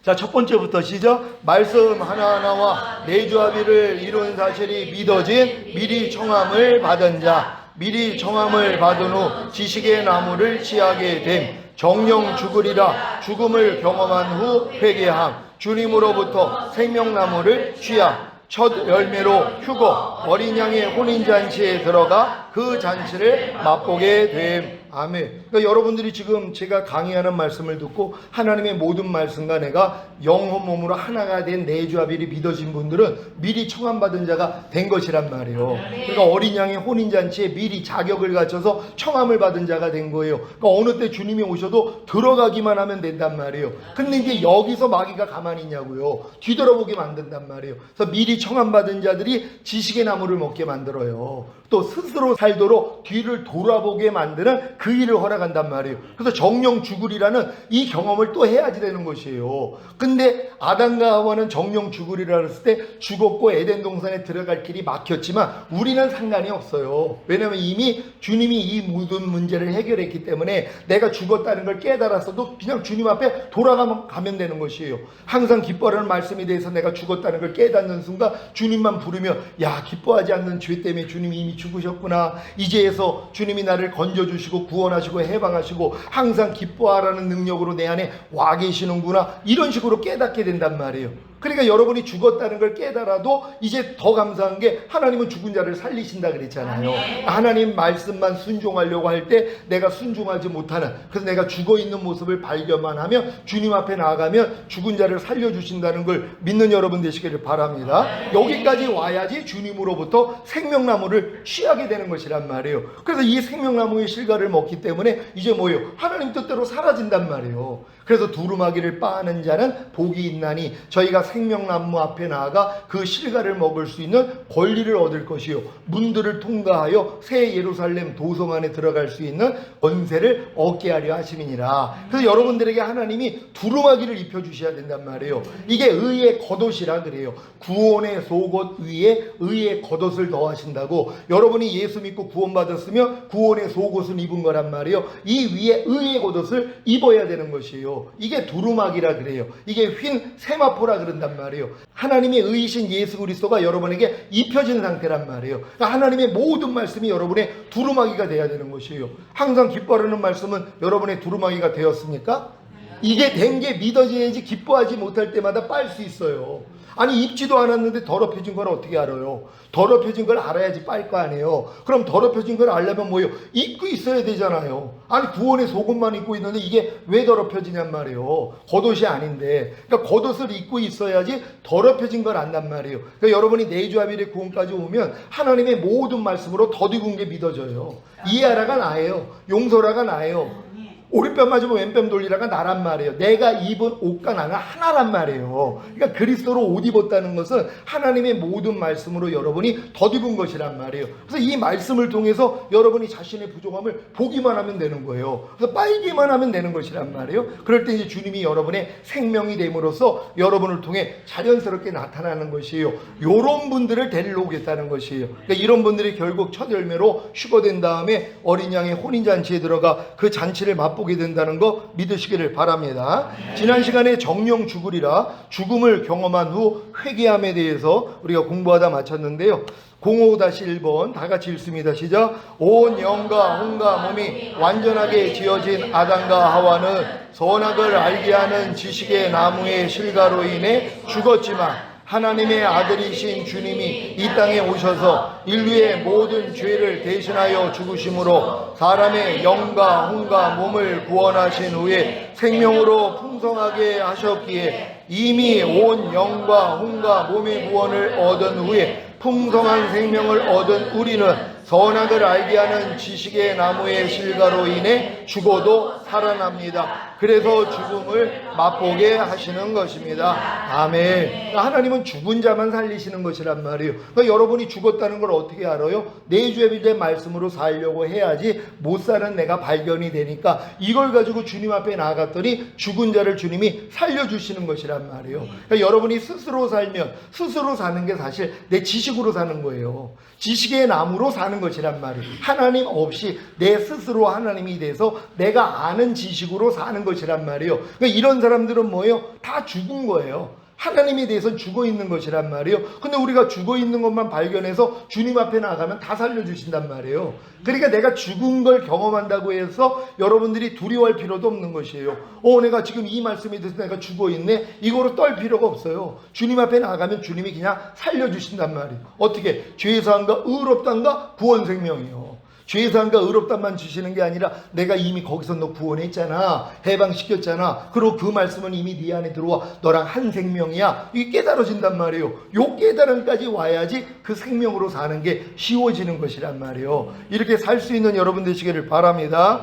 자, 첫 번째부터 시작. 말씀 하나하나와 내주합의를 이룬 사실이 믿어진 미리 청함을 받은 자, 미리 청함을 받은 후 지식의 나무를 취하게 됨, 정령 죽으리라 죽음을 경험한 후 회개함, 주님으로부터 생명나무를 취함, 첫 열매로 휴거 어린 양의 혼인잔치에 들어가 그 잔치를 맛보게 됨. 아멘. 그러니까 여러분들이 지금 제가 강의하는 말씀을 듣고 하나님의 모든 말씀과 내가 영혼 몸으로 하나가 된 내주합일이 믿어진 분들은 미리 청함받은 자가 된 것이란 말이에요. 그러니까 어린 양의 혼인잔치에 미리 자격을 갖춰서 청함을 받은 자가 된 거예요. 그러니까 어느 때 주님이 오셔도 들어가기만 하면 된단 말이에요. 근데 이제 여기서 마귀가 가만히 있냐고요. 뒤돌아보게 만든단 말이에요. 그래서 미리 청함받은 자들이 지식의 나무를 먹게 만들어요. 또 스스로 살도록 뒤를 돌아보게 만드는 그 일을 허락한단 말이에요. 그래서 정령 죽으리라는 이 경험을 또 해야지 되는 것이에요. 근데 아담과 하와는 정령 죽으리라 했을 때 죽었고 에덴 동산에 들어갈 길이 막혔지만 우리는 상관이 없어요. 왜냐하면 이미 주님이 이 모든 문제를 해결했기 때문에 내가 죽었다는 걸 깨달았어도 그냥 주님 앞에 돌아가면 되는 것이에요. 항상 기뻐하는 말씀에 대해서 내가 죽었다는 걸 깨닫는 순간 주님만 부르면, 야, 기뻐하지 않는 죄 때문에 주님이 이미 죽으셨구나. 이제에서 주님이 나를 건져주시고 구원하시고 해방하시고 항상 기뻐하라는 능력으로 내 안에 와 계시는구나. 이런 식으로 깨닫게 된단 말이에요. 그러니까 여러분이 죽었다는 걸 깨달아도 이제 더 감사한 게 하나님은 죽은 자를 살리신다 그랬잖아요. 하나님 말씀만 순종하려고 할 때 내가 순종하지 못하는, 그래서 내가 죽어있는 모습을 발견만 하면 주님 앞에 나아가면 죽은 자를 살려주신다는 걸 믿는 여러분 되시기를 바랍니다. 여기까지 와야지 주님으로부터 생명나무를 취하게 되는 것이란 말이에요. 그래서 이 생명나무의 실과를 먹기 때문에 이제 뭐예요? 하나님 뜻대로 사라진단 말이에요. 그래서 두루마기를 빻는 자는 복이 있나니 저희가 생명나무 앞에 나아가 그 실과를 먹을 수 있는 권리를 얻을 것이요 문들을 통과하여 새 예루살렘 도성 안에 들어갈 수 있는 권세를 얻게 하려 하심이니라. 그래서 여러분들에게 하나님이 두루마기를 입혀주셔야 된단 말이에요. 이게 의의 겉옷이라 그래요. 구원의 속옷 위에 의의 겉옷을 더하신다고. 여러분이 예수 믿고 구원받았으면 구원의 속옷을 입은 거란 말이에요. 이 위에 의의 겉옷을 입어야 되는 것이에요. 이게 두루마기라 그래요. 이게 휜 세마포라 그런단 말이에요. 하나님의 의이신 예수 그리스도가 여러분에게 입혀진 상태란 말이에요. 그러니까 하나님의 모든 말씀이 여러분의 두루마기가 돼야 되는 것이에요. 항상 기뻐하는 말씀은 여러분의 두루마기가 되었습니까? 이게 된 게 믿어져야지 기뻐하지 못할 때마다 빨 수 있어요. 아니, 입지도 않았는데 더럽혀진 걸 어떻게 알아요? 더럽혀진 걸 알아야지 빨 거 아니에요. 그럼 더럽혀진 걸 알려면 뭐예요? 입고 있어야 되잖아요. 아니, 구원의 속옷만 입고 있는데 이게 왜 더럽혀지냔 말이에요. 겉옷이 아닌데. 그러니까 겉옷을 입고 있어야지 더럽혀진 걸 안단 말이에요. 그러니까 여러분이 내주합일의 구원까지 오면 하나님의 모든 말씀으로 덧입은 게 믿어져요. 이해하라가 나예요. 용서라가 나예요. 오른뺨 맞으면 왼뺨 돌리라가 나란 말이에요. 내가 입은 옷과 나는 하나란 말이에요. 그러니까 그리스도로 옷 입었다는 것은 하나님의 모든 말씀으로 여러분이 덧입은 것이란 말이에요. 그래서 이 말씀을 통해서 여러분이 자신의 부족함을 보기만 하면 되는 거예요. 그래서 빨기만 하면 되는 것이란 말이에요. 그럴 때 이제 주님이 여러분의 생명이 됨으로써 여러분을 통해 자연스럽게 나타나는 것이에요. 이런 분들을 데리러 오겠다는 것이에요. 그러니까 이런 분들이 결국 첫 열매로 휴거된 다음에 어린 양의 혼인잔치에 들어가 그 잔치를 맛보게 된다는 거 믿으시기를 바랍니다. 지난 시간에 정령 죽으리라, 죽음을 경험한 후 회개함에 대해서 우리가 공부하다 마쳤는데요. 05-1번 다 같이 읽습니다. 시작. 온 영과 혼과 몸이 완전하게 지어진 아담과 하와는 선악을 알게 하는 지식의 나무의 실과로 인해 죽었지만 하나님의 아들이신 주님이 이 땅에 오셔서 인류의 모든 죄를 대신하여 죽으심으로 사람의 영과 혼과 몸을 구원하신 후에 생명으로 풍성하게 하셨기에 이미 온 영과 혼과 몸의 구원을 얻은 후에 풍성한 생명을 얻은 우리는 선악을 알게 하는 지식의 나무의 실과로 인해 죽어도 살아납니다. 그래서 죽음을 맛보게 하시는 것입니다. 아멘. 그러니까 하나님은 죽은 자만 살리시는 것이란 말이에요. 그러니까 여러분이 죽었다는 걸 어떻게 알아요? 내주의 말씀으로 살려고 해야지 못 사는 내가 발견이 되니까 이걸 가지고 주님 앞에 나아갔더니 죽은 자를 주님이 살려주시는 것이란 말이에요. 그러니까 여러분이 스스로 살면 스스로 사는 게 사실 내 지식으로 사는 거예요. 지식의 나무로 사는 것이란 말이에요. 하나님 없이 내 스스로 하나님이 돼서 내가 아는 지식으로 사는 것이란 말이에요. 그러니까 이런 사람들은 뭐예요? 다 죽은 거예요. 하나님에 대해서 죽어 있는 것이란 말이에요. 근데 우리가 죽어 있는 것만 발견해서 주님 앞에 나가면 다 살려주신단 말이에요. 그러니까 내가 죽은 걸 경험한다고 해서 여러분들이 두려워할 필요도 없는 것이에요. 내가 지금 이 말씀에 대해서 내가 죽어 있네? 이거로 떨 필요가 없어요. 주님 앞에 나가면 주님이 그냥 살려주신단 말이에요. 어떻게? 죄사함과 의롭다함과 구원 생명이요. 죄사함과 의롭다만 주시는 게 아니라 내가 이미 거기서 너 구원했잖아, 해방시켰잖아, 그리고 그 말씀은 이미 네 안에 들어와 너랑 한 생명이야. 이게 깨달아진단 말이에요. 요 깨달음까지 와야지 그 생명으로 사는 게 쉬워지는 것이란 말이에요. 이렇게 살 수 있는 여러분 되시기를 바랍니다.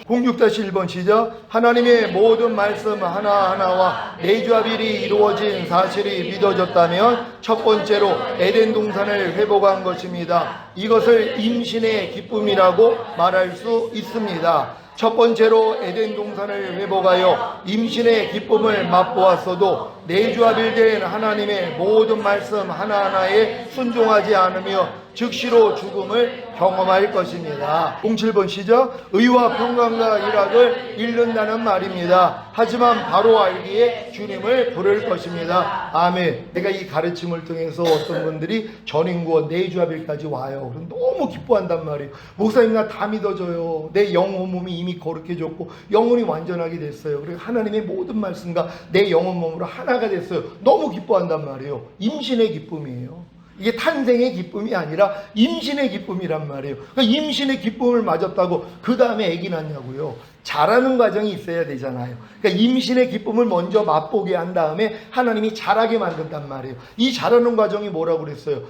06-1번 시작. 하나님의 모든 말씀 하나하나와 내조합일이 이루어진 사실이 믿어졌다면 첫 번째로 에덴 동산을 회복한 것입니다. 이것을 임신의 기쁨이라고 말할 수 있습니다. 첫 번째로 에덴 동산을 회복하여 임신의 기쁨을 맛보았어도 내조합일된 하나님의 모든 말씀 하나하나에 순종하지 않으며 즉시로 죽음을 경험할 것입니다. 07번 시작. 의와 평강과 일학을 잃는다는 말입니다. 하지만 바로 알기에 주님을 부를 것입니다. 아멘. 내가 이 가르침을 통해서 어떤 분들이 전인구원 내주합일까지 와요. 그럼 너무 기뻐한단 말이에요. 목사님 나 다 믿어져요. 내 영혼 몸이 이미 거룩해졌고 영혼이 완전하게 됐어요. 그리고 하나님의 모든 말씀과 내 영혼 몸으로 하나가 됐어요. 너무 기뻐한단 말이에요. 임신의 기쁨이에요. 이게 탄생의 기쁨이 아니라 임신의 기쁨이란 말이에요. 그러니까 임신의 기쁨을 맞았다고 그 다음에 아기 낳냐고요. 자라는 과정이 있어야 되잖아요. 그러니까 임신의 기쁨을 먼저 맛보게 한 다음에 하나님이 자라게 만든단 말이에요. 이 자라는 과정이 뭐라고 그랬어요?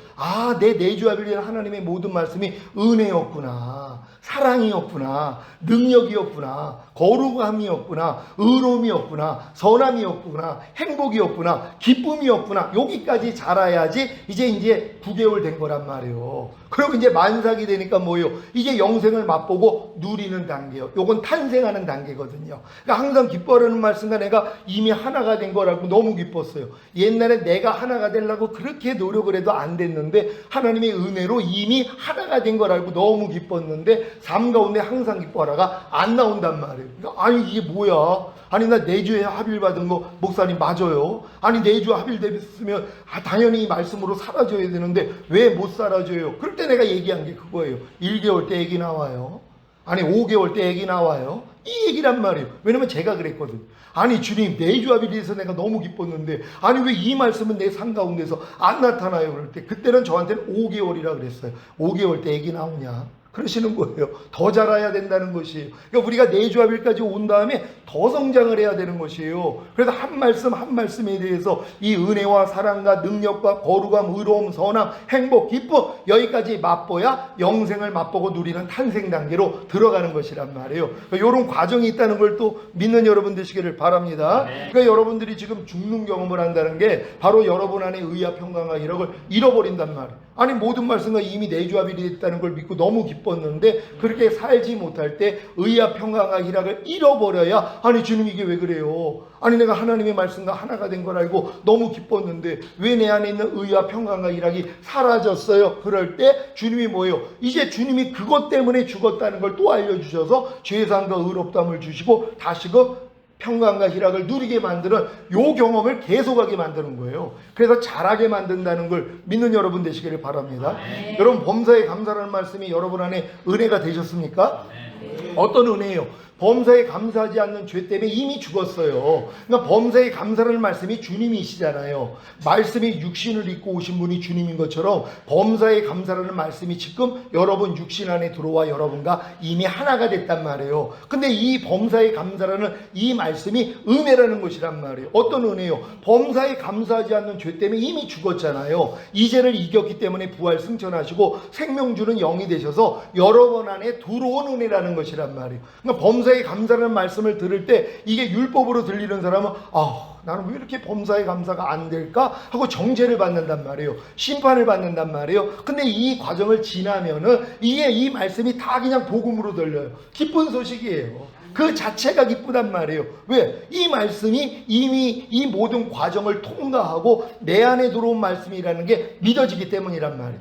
내 내주합일인 하나님의 모든 말씀이 은혜였구나, 사랑이었구나, 능력이었구나, 거룩함이었구나, 의로움이었구나, 선함이었구나, 행복이었구나, 기쁨이었구나. 여기까지 자라야지 이제 9개월 된 거란 말이에요. 그리고 이제 만삭이 되니까 뭐예요? 이제 영생을 맛보고 누리는 단계요. 요건 탄생하는 단계거든요. 그러니까 항상 기뻐하는 말씀과 내가 이미 하나가 된 거라고 너무 기뻤어요. 옛날에 내가 하나가 되려고 그렇게 노력을 해도 안 됐는데 하나님의 은혜로 이미 하나가 된 거라고 너무 기뻤는데 삶 가운데 항상 기뻐하다가 안 나온단 말이에요. 그러니까 아니 이게 뭐야? 아니 나 내주에 합일 받은 거 목사님 맞아요. 아니 내주 합일됐으면 당연히 이 말씀으로 살아줘야 되는데 왜 못 살아줘요? 그럴 때 내가 얘기한 게 그거예요. 1개월 때 애기 나와요. 아니 5개월 때 애기 나와요. 이 얘기란 말이에요. 왜냐면 제가 그랬거든. 아니 주님 내주 합일에서 내가 너무 기뻤는데 아니 왜 이 말씀은 내 삶 가운데서 안 나타나요? 그럴 때 그때는 저한테는 5개월이라 그랬어요. 5개월 때 애기 나오냐? 그러시는 거예요. 더 자라야 된다는 것이에요. 그러니까 우리가 내주합일까지 온 다음에 더 성장을 해야 되는 것이에요. 그래서 한 말씀 한 말씀에 대해서 이 은혜와 사랑과 능력과 거룩함, 의로움, 선함, 행복, 기쁨 여기까지 맛보야 영생을 맛보고 누리는 탄생 단계로 들어가는 것이란 말이에요. 그러니까 이런 과정이 있다는 걸 또 믿는 여러분 되시기를 바랍니다. 그러니까 여러분들이 지금 죽는 경험을 한다는 게 바로 여러분 안에 의와 평강과 희락을 잃어버린단 말이에요. 아니 모든 말씀과 이미 내주합일이 됐다는 걸 믿고 너무 기뻤는데 그렇게 살지 못할 때 의와 평강과 희락을 잃어버려야 아니 주님 이게 왜 그래요? 아니 내가 하나님의 말씀과 하나가 된 걸 알고 너무 기뻤는데 왜 내 안에 있는 의와 평강과 희락이 사라졌어요? 그럴 때 주님이 뭐예요? 이제 주님이 그것 때문에 죽었다는 걸 또 알려주셔서 죄사함과 의롭다함을 주시고 다시금 평강과 희락을 누리게 만드는 요 경험을 계속하게 만드는 거예요. 그래서 잘하게 만든다는 걸 믿는 여러분 되시기를 바랍니다. 여러분 범사에 감사라는 말씀이 여러분 안에 은혜가 되셨습니까? 어떤 은혜예요? 범사에 감사하지 않는 죄 때문에 이미 죽었어요. 그러니까 범사에 감사라는 말씀이 주님이시잖아요. 말씀이 육신을 입고 오신 분이 주님인 것처럼 범사에 감사라는 말씀이 지금 여러분 육신 안에 들어와 여러분과 이미 하나가 됐단 말이에요. 근데 이 범사에 감사라는 이 말씀이 은혜라는 것이란 말이에요. 어떤 은혜요? 범사에 감사하지 않는 죄 때문에 이미 죽었잖아요. 이 죄를 이겼기 때문에 부활 승천하시고 생명 주는 영이 되셔서 여러분 안에 들어온 은혜라는 것이란 말이에요. 그러니까 범사에 감사라는 말씀을 들을 때 이게 율법으로 들리는 사람은 나는 왜 이렇게 범사에 감사가 안 될까 하고 정죄를 받는단 말이에요. 심판을 받는단 말이에요. 근데 이 과정을 지나면은 이 말씀이 다 그냥 복음으로 들려요. 기쁜 소식이에요. 그 자체가 기쁘단 말이에요. 왜? 이 말씀이 이미 이 모든 과정을 통과하고 내 안에 들어온 말씀이라는 게 믿어지기 때문이란 말이에요.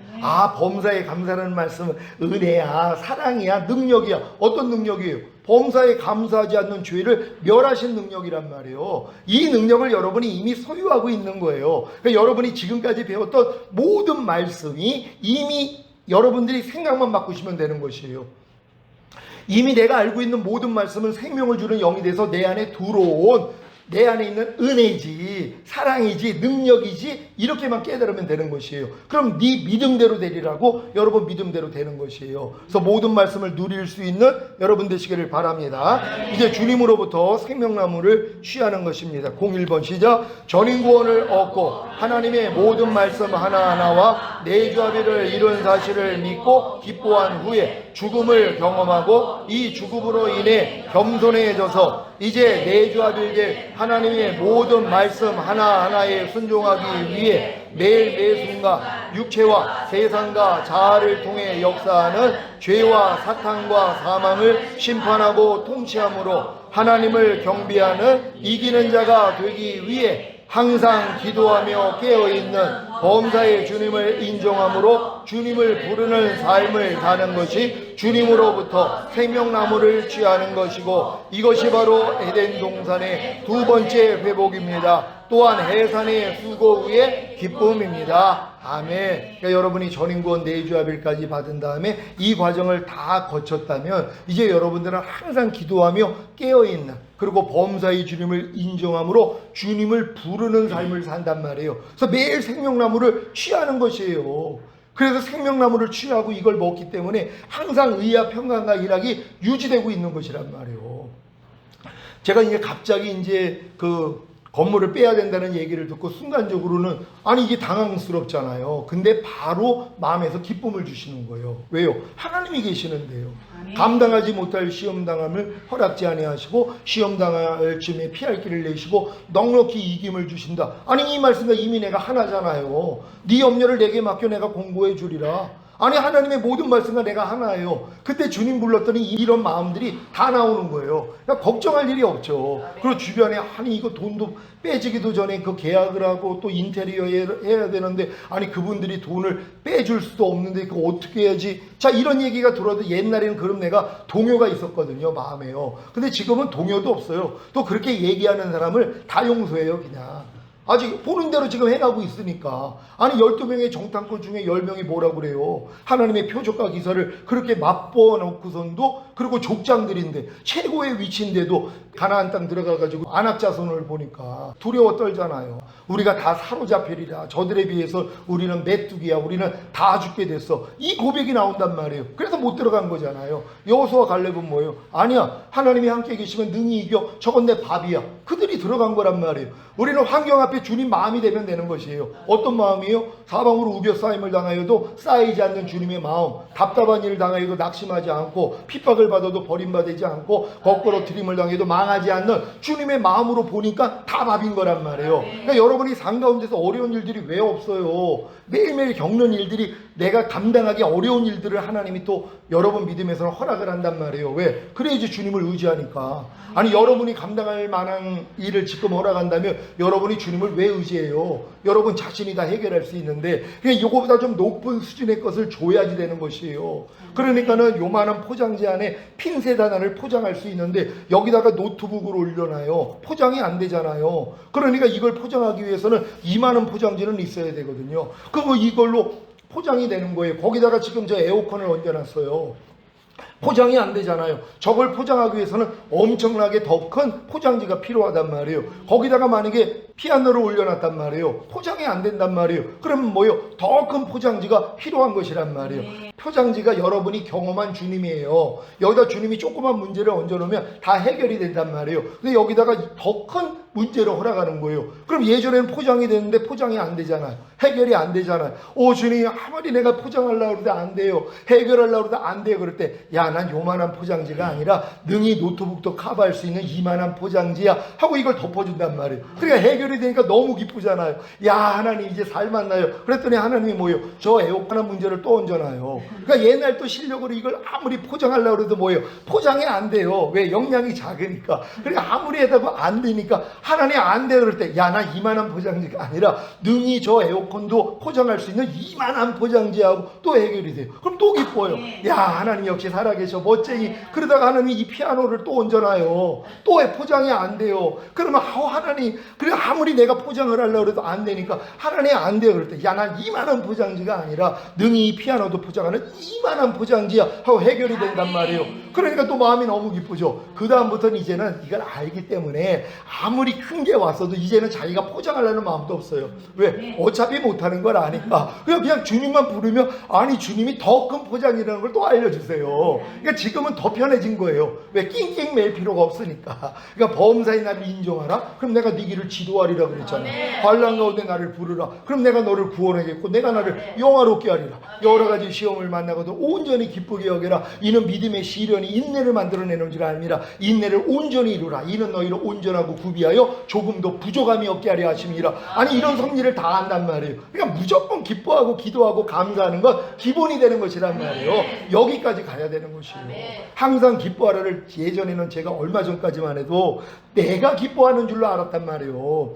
범사에 감사라는 말씀은 은혜야, 사랑이야, 능력이야. 어떤 능력이에요? 범사에 감사하지 않는 죄를 멸하신 능력이란 말이에요. 이 능력을 여러분이 이미 소유하고 있는 거예요. 그러니까 여러분이 지금까지 배웠던 모든 말씀이 이미 여러분들이 생각만 바꾸시면 되는 것이에요. 이미 내가 알고 있는 모든 말씀은 생명을 주는 영이 돼서 내 안에 들어온 내 안에 있는 은혜이지 사랑이지 능력이지 이렇게만 깨달으면 되는 것이에요. 그럼 네 믿음대로 되리라고 여러분 믿음대로 되는 것이에요. 그래서 모든 말씀을 누릴 수 있는 여러분 되시기를 바랍니다. 이제 주님으로부터 생명나무를 취하는 것입니다. 01번 시작. 전인구원을 얻고 하나님의 모든 말씀 하나하나와 내주합일을 이룬 사실을 믿고 기뻐한 후에 죽음을 경험하고 이 죽음으로 인해 겸손해져서 이제 내주합일될 하나님의 모든 말씀 하나하나에 순종하기 위해 매일 매순간 육체와 세상과 자아를 통해 역사하는 죄와 사탄과 사망을 심판하고 통치함으로 하나님을 경배하는 이기는 자가 되기 위해 항상 기도하며 깨어있는 범사의 주님을 인정함으로 주님을 부르는 삶을 사는 것이 주님으로부터 생명나무를 취하는 것이고 이것이 바로 에덴 동산의 두 번째 회복입니다. 또한 해산의 수고 후의 기쁨입니다. 아멘. 그러니까 여러분이 전인구원 내주합일까지 받은 다음에 이 과정을 다 거쳤다면 이제 여러분들은 항상 기도하며 깨어있는 그리고 범사의 주님을 인정함으로 주님을 부르는 삶을 산단 말이에요. 그래서 매일 생명나무를 취하는 것이에요. 그래서 생명나무를 취하고 이걸 먹기 때문에 항상 의와 평강과 희락이 유지되고 있는 것이란 말이에요. 제가 이제 갑자기 이제 그 건물을 빼야 된다는 얘기를 듣고 순간적으로는 아니 이게 당황스럽잖아요. 근데 바로 마음에서 기쁨을 주시는 거예요. 왜요? 하나님이 계시는데요. 감당하지 못할 시험당함을 허락지 아니하시고 시험당할 쯤에 피할 길을 내시고 넉넉히 이김을 주신다. 아니 이 말씀과 이미 내가 하나잖아요. 네 염려를 내게 맡겨 내가 공고해 주리라. 아니 하나님의 모든 말씀과 내가 하나예요. 그때 주님 불렀더니 이런 마음들이 다 나오는 거예요. 그러니까 걱정할 일이 없죠. 그리고 주변에 아니 이거 돈도 빼지기도 전에 그 계약을 하고 또 인테리어 해야 되는데 아니 그분들이 돈을 빼줄 수도 없는데 그거 어떻게 해야지. 자 이런 얘기가 들어도 옛날에는 그럼 내가 동요가 있었거든요. 마음에요. 근데 지금은 동요도 없어요. 또 그렇게 얘기하는 사람을 다 용서해요. 그냥 아직 보는 대로 지금 해나고 있으니까. 아니 12명의 정탐꾼 중에 10명이 뭐라고 그래요? 하나님의 표적과 기사를 그렇게 맛보아 놓고선도, 그리고 족장들인데 최고의 위치인데도 가나안 땅 들어가가지고 안악자손을 보니까 두려워 떨잖아요. 우리가 다 사로잡히리라, 저들에 비해서 우리는 메뚜기야, 우리는 다 죽게 됐어, 이 고백이 나온단 말이에요. 그래서 못 들어간 거잖아요. 여호수아 갈렙은 뭐예요? 아니야, 하나님이 함께 계시면 능히 이겨, 저건 내 밥이야, 그들이 들어간 거란 말이에요. 우리는 환경 앞에 주님 마음이 되면 되는 것이에요. 어떤 마음이요? 사방으로 우겨싸임을 당하여도 쌓이지 않는 주님의 마음, 답답한 일을 당하여도 낙심하지 않고, 핍박을 받아도 버림받지 않고, 거꾸로 들임을 당해도 망하지 않는 주님의 마음으로 보니까 다 밥인 거란 말이에요. 그러니까 여러분이 삶 가운데서 어려운 일들이 왜 없어요? 매일매일 겪는 일들이, 내가 감당하기 어려운 일들을 하나님이 또 여러분 믿음에서는 허락을 한단 말이에요. 왜? 그래야지 주님을 의지하니까. 아니 여러분이 감당할 만한 일을 지금 허락한다면 여러분이 주님을 왜 의지해요? 여러분 자신이 다 해결할 수 있는데, 그냥 이거보다 좀 높은 수준의 것을 줘야지 되는 것이에요. 그러니까는 요만한 포장지 안에 핀셋 하나를 포장할 수 있는데 여기다가 노트북을 올려놔요. 포장이 안 되잖아요. 그러니까 이걸 포장하기 위해서는 이만한 포장지는 있어야 되거든요. 그거 이걸로 포장이 되는 거예요. 거기다가 지금 저 에어컨을 얹어놨어요. 포장이 안 되잖아요. 저걸 포장하기 위해서는 엄청나게 더 큰 포장지가 필요하단 말이에요. 거기다가 만약에 피아노를 올려놨단 말이에요. 포장이 안 된단 말이에요. 그러면 뭐예요? 더 큰 포장지가 필요한 것이란 말이에요. 포장지가 여러분이 경험한 주님이에요. 여기다 주님이 조그만 문제를 얹어놓으면 다 해결이 된단 말이에요. 근데 여기다가 더 큰 문제를 허락하는 거예요. 그럼 예전에는 포장이 됐는데 포장이 안 되잖아요. 해결이 안 되잖아요. 오 주님, 아무리 내가 포장하려고 해도 안 돼요, 해결하려고 해도 안 돼요. 그럴 때 야, 난 요만한 포장지가 아니라 능히 노트북도 커버할 수 있는 이만한 포장지야 하고 이걸 덮어준단 말이에요. 그러니까 해결이 되니까 너무 기쁘잖아요. 야, 하나님 이제 살맛나요. 그랬더니 하나님이 뭐예요? 저 에어컨 문제를 또 얹어놔요. 그러니까 옛날 또 실력으로 이걸 아무리 포장하려고 해도 뭐예요? 포장이 안 돼요. 왜? 용량이 작으니까. 그러니까 아무리 해도 안 되니까 하나님 안 돼 그럴 때 야, 나 이만한 포장지가 아니라 능히 저 에어컨도 포장할 수 있는 이만한 포장지하고 또 해결이 돼요. 그럼 또 기뻐요. 야, 하나님 역시 살아계셔, 멋쟁이. 그러다가 하나님이 이 피아노를 또 얹어놔요. 또 포장이 안 돼요. 그러면 하나님, 그래 아무리 내가 포장을 하려고 해도 안 되니까 하나님 안 돼요. 그럴 때 야, 난 이만한 포장지가 아니라 능히 이 피아노도 포장하는 이만한 포장지야 하고 해결이 된단 말이에요. 그러니까 또 마음이 너무 기쁘죠. 그 다음부터는 이제는 이걸 알기 때문에 아무리 큰 게 왔어도 이제는 자기가 포장하려는 마음도 없어요. 왜? 어차피 못하는 걸 아니까 그냥 주님만 부르면, 아니 주님이 더 큰 포장이라는 걸 또 알려주세요. 그러니까 지금은 더 편해진 거예요. 왜? 낑낑 맬 필요가 없으니까. 그러니까 범사의 나를 인정하라. 그럼 내가 네 길을 지도하리라 그랬잖아요. 환난 가운데 나를 부르라. 그럼 내가 너를 구원하겠고 내가 나를 영화롭게 하리라. 여러 가지 시험을 만나고도 온전히 기쁘게 여겨라. 이는 믿음의 시련이 인내를 만들어내는 줄 알미라. 인내를 온전히 이루라. 이는 너희를 온전하고 구비하여 조금도 부족함이 없게 하려 하심이라. 아니 이런 섭리를 다 한단 말이에요. 그러니까 무조건 기뻐하고 기도하고 감사하는 건 기본이 되는 것이란 말이에요. 여기까지 가야 되는 것이에요. 항상 기뻐하라를 예전에는 제가 얼마 전까지만 해도 내가 기뻐하는 줄로 알았단 말이에요.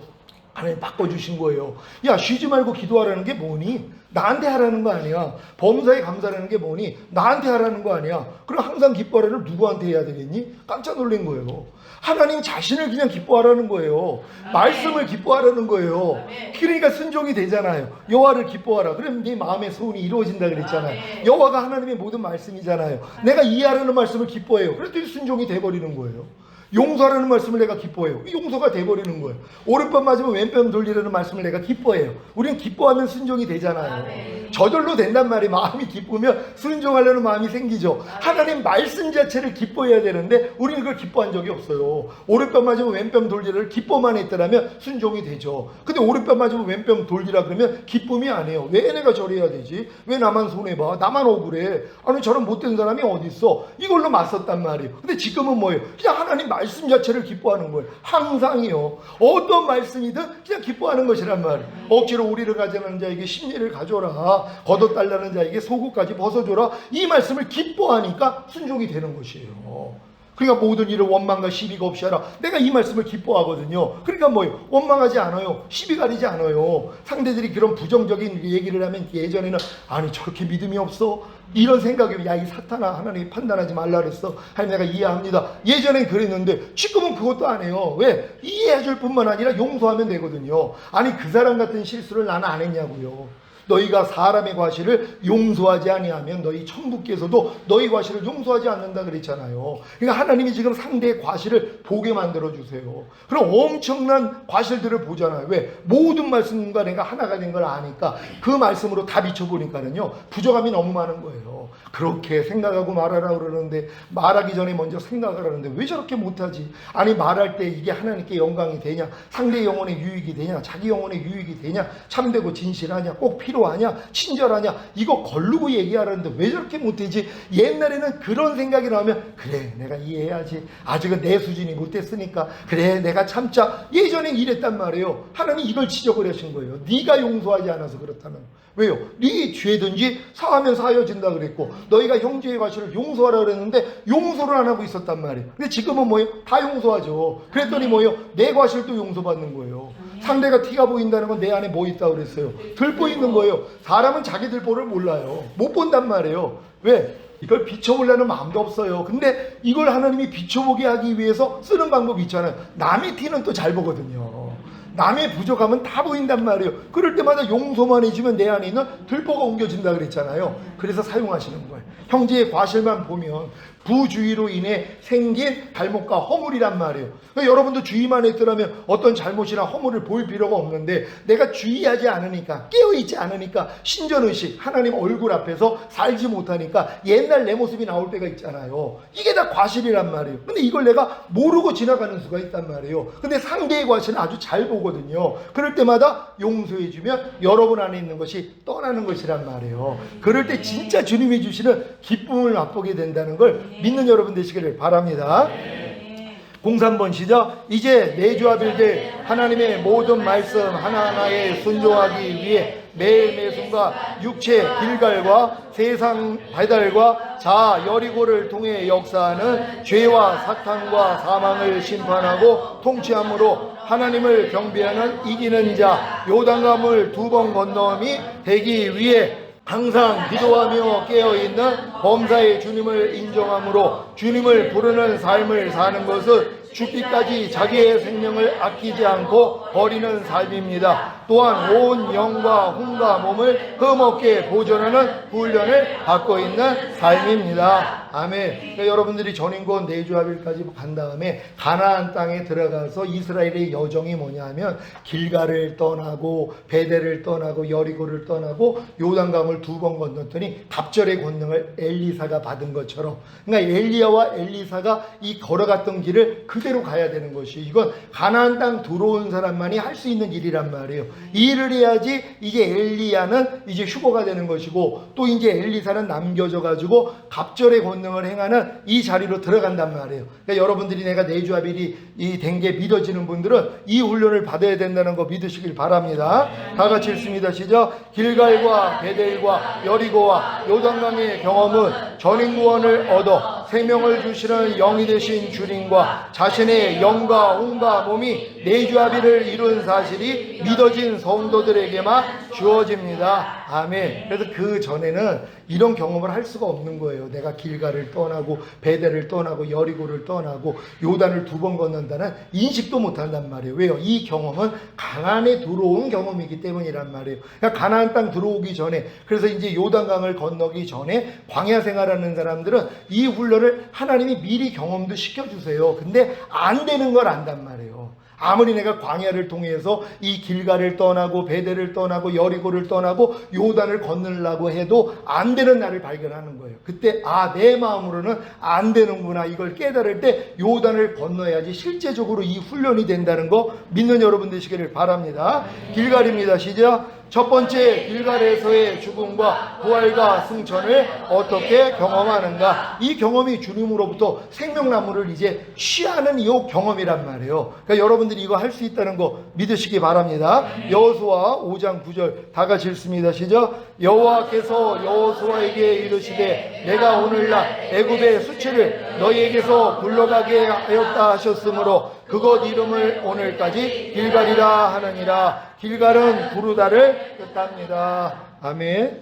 하나님 바꿔주신 거예요. 야, 쉬지 말고 기도하라는 게 뭐니? 나한테 하라는 거 아니야. 범사에 감사하라는 게 뭐니? 나한테 하라는 거 아니야. 그럼 항상 기뻐하라를 누구한테 해야 되겠니? 깜짝 놀란 거예요. 하나님 자신을 그냥 기뻐하라는 거예요. 말씀을 기뻐하라는 거예요. 그러니까 순종이 되잖아요. 여호와를 기뻐하라. 그럼 네 마음의 소원이 이루어진다 그랬잖아요. 여호와가 하나님의 모든 말씀이잖아요. 내가 이해하라는 말씀을 기뻐해요. 그랬더니 순종이 돼버리는 거예요. 용서하라는 말씀을 내가 기뻐해요. 용서가 돼버리는 거예요. 오른편 맞으면 왼편 돌리라는 말씀을 내가 기뻐해요. 우리는 기뻐하면 순종이 되잖아요. 저절로 된단 말이에요. 마음이 기쁘면 순종하려는 마음이 생기죠. 하나님 말씀 자체를 기뻐해야 되는데 우리는 그걸 기뻐한 적이 없어요. 오른편 맞으면 왼편 돌리라를 기뻐만 했더라면 순종이 되죠. 근데 오른편 맞으면 왼편 돌리라 그러면 기쁨이 아니에요. 왜 내가 저래야 되지? 왜 나만 손해봐? 나만 억울해? 아니 저런 못된 사람이 어딨어? 이걸로 맞섰단 말이에요. 근데 지금은 뭐예요? 그냥 하나님 말씀 자체를 기뻐하는 거예요. 항상이요. 어떤 말씀이든 그냥 기뻐하는 것이란 말이에요. 억지로 우리를 가져가는 자에게 심리를 가져라. 걷어달라는 자에게 속옷까지 벗어줘라. 이 말씀을 기뻐하니까 순종이 되는 것이에요. 그러니까 모든 일을 원망과 시비가 없이 하라. 내가 이 말씀을 기뻐하거든요. 그러니까 뭐예요? 원망하지 않아요. 시비 가리지 않아요. 상대들이 그런 부정적인 얘기를 하면 예전에는 아니 저렇게 믿음이 없어? 이런 생각이 야 이 사탄아 하나님이 판단하지 말라 그랬어. 하나님 내가 이해합니다. 예전엔 그랬는데 지금은 그것도 안 해요. 왜? 이해해줄 뿐만 아니라 용서하면 되거든요. 아니 그 사람 같은 실수를 나는 안 했냐고요. 너희가 사람의 과실을 용서하지 아니하면 너희 천부께서도 너희 과실을 용서하지 않는다 그랬잖아요. 그러니까 하나님이 지금 상대의 과실을 보게 만들어 주세요. 그럼 엄청난 과실들을 보잖아요. 왜? 모든 말씀과 내가 하나가 된 걸 아니까 그 말씀으로 다 비춰보니까는요 부족함이 너무 많은 거예요. 그렇게 생각하고 말하라 그러는데 말하기 전에 먼저 생각을 하는데 왜 저렇게 못하지? 아니 말할 때 이게 하나님께 영광이 되냐? 상대 영혼의 유익이 되냐? 자기 영혼의 유익이 되냐? 참되고 진실하냐? 꼭 필요하냐? 친절하냐? 이거 걸르고 얘기하라는데 왜 저렇게 못되지? 옛날에는 그런 생각이 나오면 그래 내가 이해해야지. 아직은 내 수준이 못됐으니까 그래 내가 참자. 예전엔 이랬단 말이에요. 하나님이 이걸 지적을 하신 거예요. 네가 용서하지 않아서 그렇다는. 왜요? 네 죄든지 사하면 사여진다 그랬고 너희가 형제의 과실을 용서하라 그랬는데 용서를 안 하고 있었단 말이에요. 근데 지금은 뭐예요? 다 용서하죠. 그랬더니 뭐예요? 내 과실도 용서받는 거예요. 상대가 티가 보인다는 건 내 안에 뭐 있다고 그랬어요? 들보 있는 거예요. 사람은 자기 들보를 몰라요. 못 본단 말이에요. 왜? 이걸 비춰보려는 마음도 없어요. 근데 이걸 하나님이 비춰보게 하기 위해서 쓰는 방법이 있잖아요. 남의 티는 또 잘 보거든요. 남의 부족함은 다 보인단 말이에요. 그럴 때마다 용서만 해주면 내 안에 있는 들보가 옮겨진다 그랬잖아요. 그래서 사용하시는 거예요. 형제의 과실만 보면 부주의로 인해 생긴 잘못과 허물이란 말이에요. 그러니까 여러분도 주의만 했더라면 어떤 잘못이나 허물을 볼 필요가 없는데 내가 주의하지 않으니까 깨어있지 않으니까 신전의식 하나님 얼굴 앞에서 살지 못하니까 옛날 내 모습이 나올 때가 있잖아요. 이게 다 과실이란 말이에요. 근데 이걸 내가 모르고 지나가는 수가 있단 말이에요. 근데 상대의 과실은 아주 잘 보거든요. 그럴 때마다 용서해주면 여러분 안에 있는 것이 떠나는 것이란 말이에요. 그럴 때 진짜 주님이 주시는 기쁨을 맛보게 된다는 걸 믿는 여러분 되시기를 바랍니다. 03번 시작. 이제 내주하빌들 하나님의 모든 말씀 하나하나에 순종하기 위해 매일 매순간 육체 길갈과 세상 배달과 자 여리고를 통해 역사하는 죄와 사탄과 사망을 심판하고 통치함으로 하나님을 경배하는 이기는 자 요단강을 2번 건너음이 되기 위해 항상 기도하며 깨어있는 범사의 주님을 인정함으로 주님을 부르는 삶을 사는 것은 죽기까지 자기의 생명을 아끼지 않고 버리는 삶입니다. 또한 온 영과 혼과 몸을 흠없게 보존하는 훈련을 받고 있는 삶입니다. 아멘. 그러니까 여러분들이 전인권 내주하빌까지 간 다음에 가나안 땅에 들어가서 이스라엘의 여정이 뭐냐면 길갈을 떠나고 베델을 떠나고 여리고를 떠나고 요단강을 2번 건넜더니 갑절의 권능을 엘리사가 받은 것처럼 그러니까 엘리야와 엘리사가 이 걸어갔던 길을 그대로 가야 되는 것이 이건 가나안 땅 들어온 사람만이 할 수 있는 일이란 말이에요. 이 일을 해야지 이제 엘리야는 이제 휴거가 되는 것이고 또 이제 엘리사는 남겨져 가지고 갑절의 권능을 행하는 이 자리로 들어간단 말이에요. 그러니까 여러분들이 내가 내주하빌이 된 게 믿어지는 분들은 이 훈련을 받아야 된다는 거 믿으시길 바랍니다. 다 같이 읽습니다. 시작. 길갈과 베델과 여리고와 요단강의 경험은 전인구원을 얻어 생명을 주시는 영이 되신 주님과 자신의 영과 혼과 몸이 내주하빌을 이룬 사실이 믿어진 성도들에게만 주어집니다. 아멘. 그래서 그 전에는 이런 경험을 할 수가 없는 거예요. 내가 길갈을 떠나고 베델을 떠나고 여리고를 떠나고 요단을 2번 건넌다는 인식도 못한단 말이에요. 왜요? 이 경험은 가나안에 들어온 경험이기 때문이란 말이에요. 그러니까 가나안 땅 들어오기 전에 그래서 이제 요단강을 건너기 전에 광야 생활하는 사람들은 이 훈련을 하나님이 미리 경험도 시켜주세요. 근데 안 되는 걸 안단 말이에요. 아무리 내가 광야를 통해서 이 길갈을 떠나고 베델을 떠나고 여리고를 떠나고 요단을 건너려고 해도 안 되는 나를 발견하는 거예요. 그때 내 마음으로는 안 되는구나 이걸 깨달을 때 요단을 건너야지 실제적으로 이 훈련이 된다는 거 믿는 여러분 되시기를 바랍니다. 길갈입니다. 시작. 첫 번째 길갈에서의 죽음과 부활과 승천을 어떻게 경험하는가? 이 경험이 주님으로부터 생명나무를 이제 취하는 이 경험이란 말이에요. 그러니까 여러분들이 이거 할 수 있다는 거 믿으시기 바랍니다. 여호수아 5장 9절 다 같이 읽습니다. 시작. 여호와께서 여호수아에게 이르시되 내가 오늘날 애굽의 수치를 너희에게서 굴러가게 하였다 하셨으므로 그곳 이름을 오늘까지 길갈이라 하느니라. 길갈은 부르다를 뜻합니다. 아멘.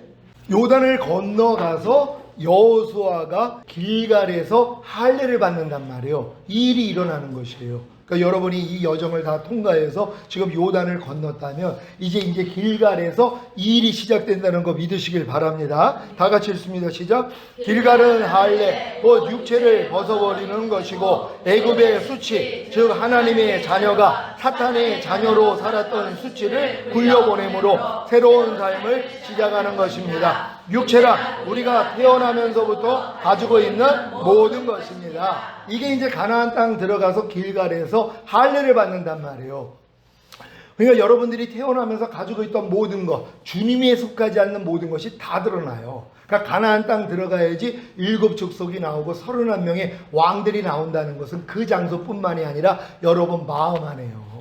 요단을 건너가서 여호수아가 길갈에서 할례를 받는단 말이에요. 이 일이 일어나는 것이에요. 그러니까 여러분이 이 여정을 다 통과해서 지금 요단을 건넜다면 이제 길갈에서 이 일이 시작된다는 거 믿으시길 바랍니다. 다 같이 읽습니다. 시작. 길갈은 할례 곧 육체를 벗어버리는 것이고 애굽의 수치 즉 하나님의 자녀가 사탄의 자녀로 살았던 수치를 굴려보내므로 새로운 삶을 시작하는 것입니다. 육체란 우리가 태어나면서부터 가지고 있는 모든 것입니다. 이게 이제 가나안 땅 들어가서 길갈에서 할례를 받는단 말이에요. 그러니까 여러분들이 태어나면서 가지고 있던 모든 것, 주님에 속하지 않는 모든 것이 다 드러나요. 그러니까 가나안 땅 들어가야지 7 족속이 나오고 31명의 왕들이 나온다는 것은 그 장소뿐만이 아니라 여러분 마음 안에요.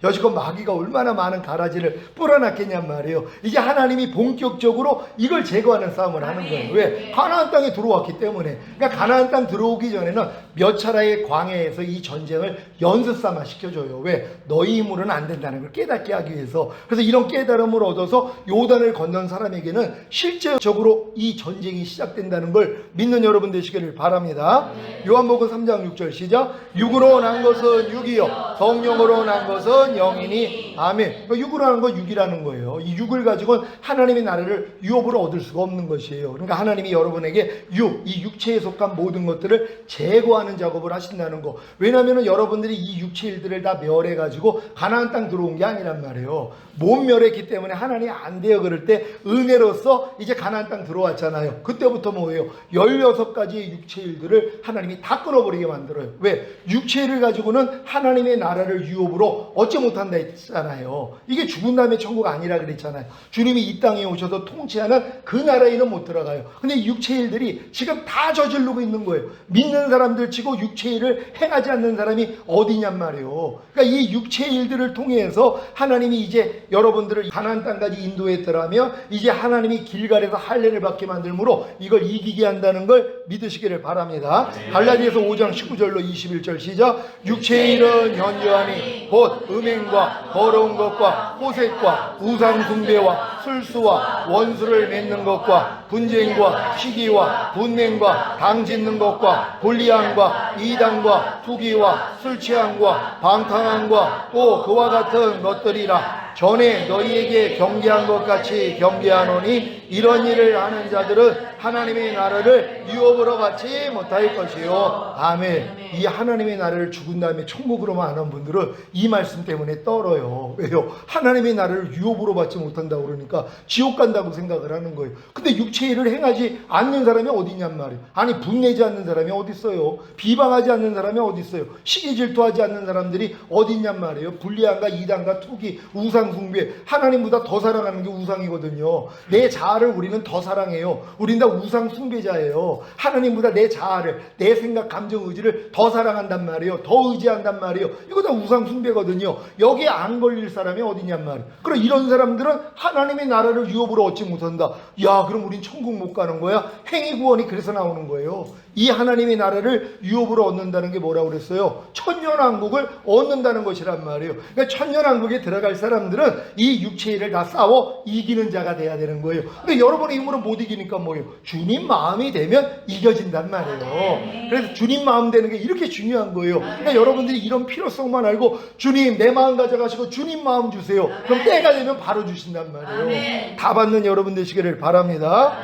여지껏 마귀가 얼마나 많은 가라지를 뿌려놨겠냔 말이에요. 이제 하나님이 본격적으로 이걸 제거하는 싸움을 하는 거예요. 왜? 가나안 땅에 들어왔기 때문에. 그러니까 가나안 땅 들어오기 전에는 몇 차례의 광야에서 이 전쟁을 연습 삼아 시켜줘요. 왜? 너희 힘으로는 안 된다는 걸 깨닫게 하기 위해서. 그래서 이런 깨달음을 얻어서 요단을 건넌 사람에게는 실제적으로 이 전쟁이 시작된다는 걸 믿는 여러분 되시기를 바랍니다. 요한복음 3장 6절 시작. 육으로 난 것은 육이요 성령으로 난 것은 영이니 아멘. 육으로 하는 건 육이라는 거예요. 이 육을 가지고는 하나님의 나라를 유업으로 얻을 수가 없는 것이에요. 그러니까 하나님이 여러분에게 이 육체에 속한 모든 것들을 제거하는 작업을 하신다는 거. 왜냐하면 여러분들이 이 육체 일들을 다 멸해 가지고 가나안 땅 들어온 게 아니란 말이에요. 못 멸했기 때문에 하나님이 안 돼요. 그럴 때 은혜로서 이제 가나안 땅 들어왔잖아요. 그때부터 뭐예요? 16가지의 육체 일들을 하나님이 다 끊어버리게 만들어요. 왜? 육체 일을 가지고는 하나님의 나라를 유업으로 얻지 못한다 했잖아요. 이게 죽은 다음에 천국 아니라 그랬잖아요. 주님이 이 땅에 오셔서 통치하는 그 나라에는 못 들어가요. 근데 육체 일들이 지금 다 저지르고 있는 거예요. 믿는 사람들 치고 육체 일을 행하지 않는 사람이 어디냔 말이에요. 그러니까 이 육체 일들을 통해서 하나님이 이제 여러분들을 가나안 땅까지 인도했더라면 이제 하나님이 길갈에서 할례를 받게 만들므로 이걸 이기게 한다는 걸 믿으시기를 바랍니다. 갈라디아서 5장 19절로 21절 시작. 육체의 일은 현저하니 곧 음행과 더러운 것과 호색과 우상 숭배와 술수와 원수를 맺는 것과 분쟁과 시기와 분냉과 당짓는 것과 불리함과 이단과 투기와 술취함과 방탕함과 또 그와 같은 것들이라. 전에 너희에게 경계한 것 같이 경계하노니 이런 일을 하는 자들은 하나님의 나라를 유업으로 받지 못할 것이요. 아멘. 이 하나님의 나라를 죽은 다음에 천국으로만 아는 분들은 이 말씀 때문에 떨어요. 왜요? 하나님의 나라를 유업으로 받지 못한다고 그러니까 지옥 간다고 생각을 하는 거예요. 근데 육체 일을 행하지 않는 사람이 어디 있냔 말이에요. 아니 분내지 않는 사람이 어디 있어요? 비방하지 않는 사람이 어디 있어요? 시기 질투하지 않는 사람들이 어디 있냔 말이에요. 불리함과 이단과 투기, 우상 숭배. 하나님보다 더 사랑하는 게 우상이거든요. 내 자아를 우리는 더 사랑해요. 우린 다 우상 숭배자예요. 하나님보다 내 자아를, 내 생각, 감정, 의지를 더 사랑한단 말이에요. 더 의지한단 말이에요. 이거 다 우상 숭배거든요. 여기에 안 걸릴 사람이 어디냔 말이에요. 그럼 이런 사람들은 하나님의 나라를 유업으로 얻지 못한다. 야, 그럼 우린 천국 못 가는 거야? 행위 구원이 그래서 나오는 거예요. 이 하나님의 나라를 유업으로 얻는다는 게 뭐라고 그랬어요? 천년왕국을 얻는다는 것이란 말이에요. 그러니까 천년왕국에 들어갈 사람들은 이 육체일을 다 싸워 이기는 자가 돼야 되는 거예요. 근데 여러분의 힘으로 못 이기니까 뭐예요? 주님 마음이 되면 이겨진단 말이에요. 그래서 주님 마음 되는 게 이렇게 중요한 거예요. 그러니까 여러분들이 이런 필요성만 알고 주님 내 마음 가져가시고 주님 마음 주세요. 그럼 때가 되면 바로 주신단 말이에요. 다 받는 여러분 되시기를 바랍니다.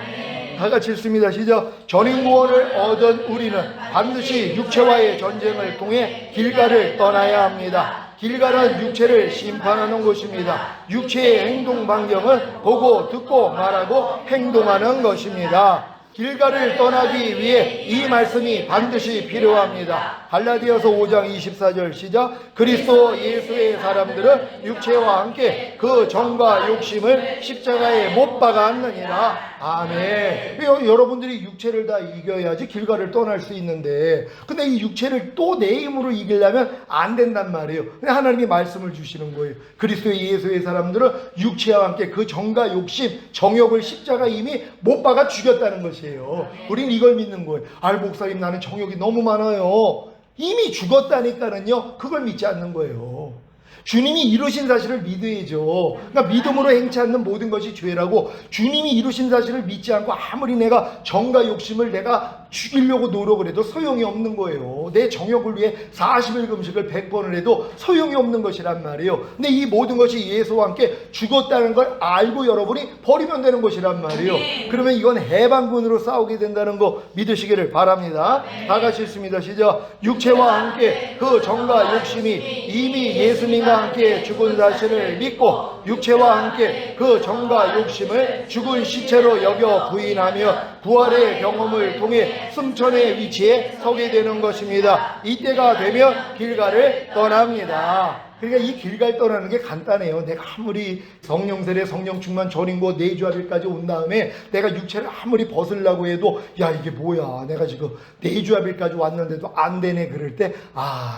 다 같이 읽습니다. 시작. 전인구원을 얻은 우리는 반드시 육체와의 전쟁을 통해 길갈을 떠나야 합니다. 길갈은 육체를 심판하는 곳입니다. 육체의 행동 반경은 보고 듣고 말하고 행동하는 것입니다. 길가를 떠나기 위해 이 말씀이 반드시 필요합니다. 갈라디아서 5장 24절 시작. 그리스도 예수의 사람들은 육체와 함께 그 정과 욕심을 십자가에 못 박았느니라. 아멘. 여러분들이 육체를 다 이겨야지 길가를 떠날 수 있는데, 근데 이 육체를 또 내 힘으로 이기려면 안 된단 말이에요. 근데 하나님이 말씀을 주시는 거예요. 그리스도 예수의 사람들은 육체와 함께 그 정과 욕심, 정욕을 십자가 이미 못 박아 죽였다는 것이에요. 우린 이걸 믿는 거예요. 목사님, 나는 정욕이 너무 많아요. 이미 죽었다니까는요, 그걸 믿지 않는 거예요. 주님이 이루신 사실을 믿어야죠. 그러니까 믿음으로 행치 않는 모든 것이 죄라고, 주님이 이루신 사실을 믿지 않고 아무리 내가 정과 욕심을 내가 죽이려고 노력을 해도 소용이 없는 거예요. 내 정욕을 위해 40일 금식을 100번을 해도 소용이 없는 것이란 말이에요. 근데 이 모든 것이 예수와 함께 죽었다는 걸 알고 여러분이 버리면 되는 것이란 말이에요. 그러면 이건 해방군으로 싸우게 된다는 거 믿으시기를 바랍니다. 다 같이 읽습니다. 시작. 육체와 함께 그 정과 욕심이 이미 예수님과 함께 죽은 사실을 믿고 육체와 함께 그 정과 욕심을 죽은 시체로 여겨 부인하며 부활의 경험을 통해 승천의 위치에 서게 되는 것입니다. 이때가 되면 길가를 떠납니다. 그러니까 이 길갈 떠나는 게 간단해요. 내가 아무리 성령세례 성령 충만 전인고 내주합일까지 온 다음에 내가 육체를 아무리 벗으려고 해도 야, 이게 뭐야, 내가 지금 내주합일까지 왔는데도 안 되네. 그럴 때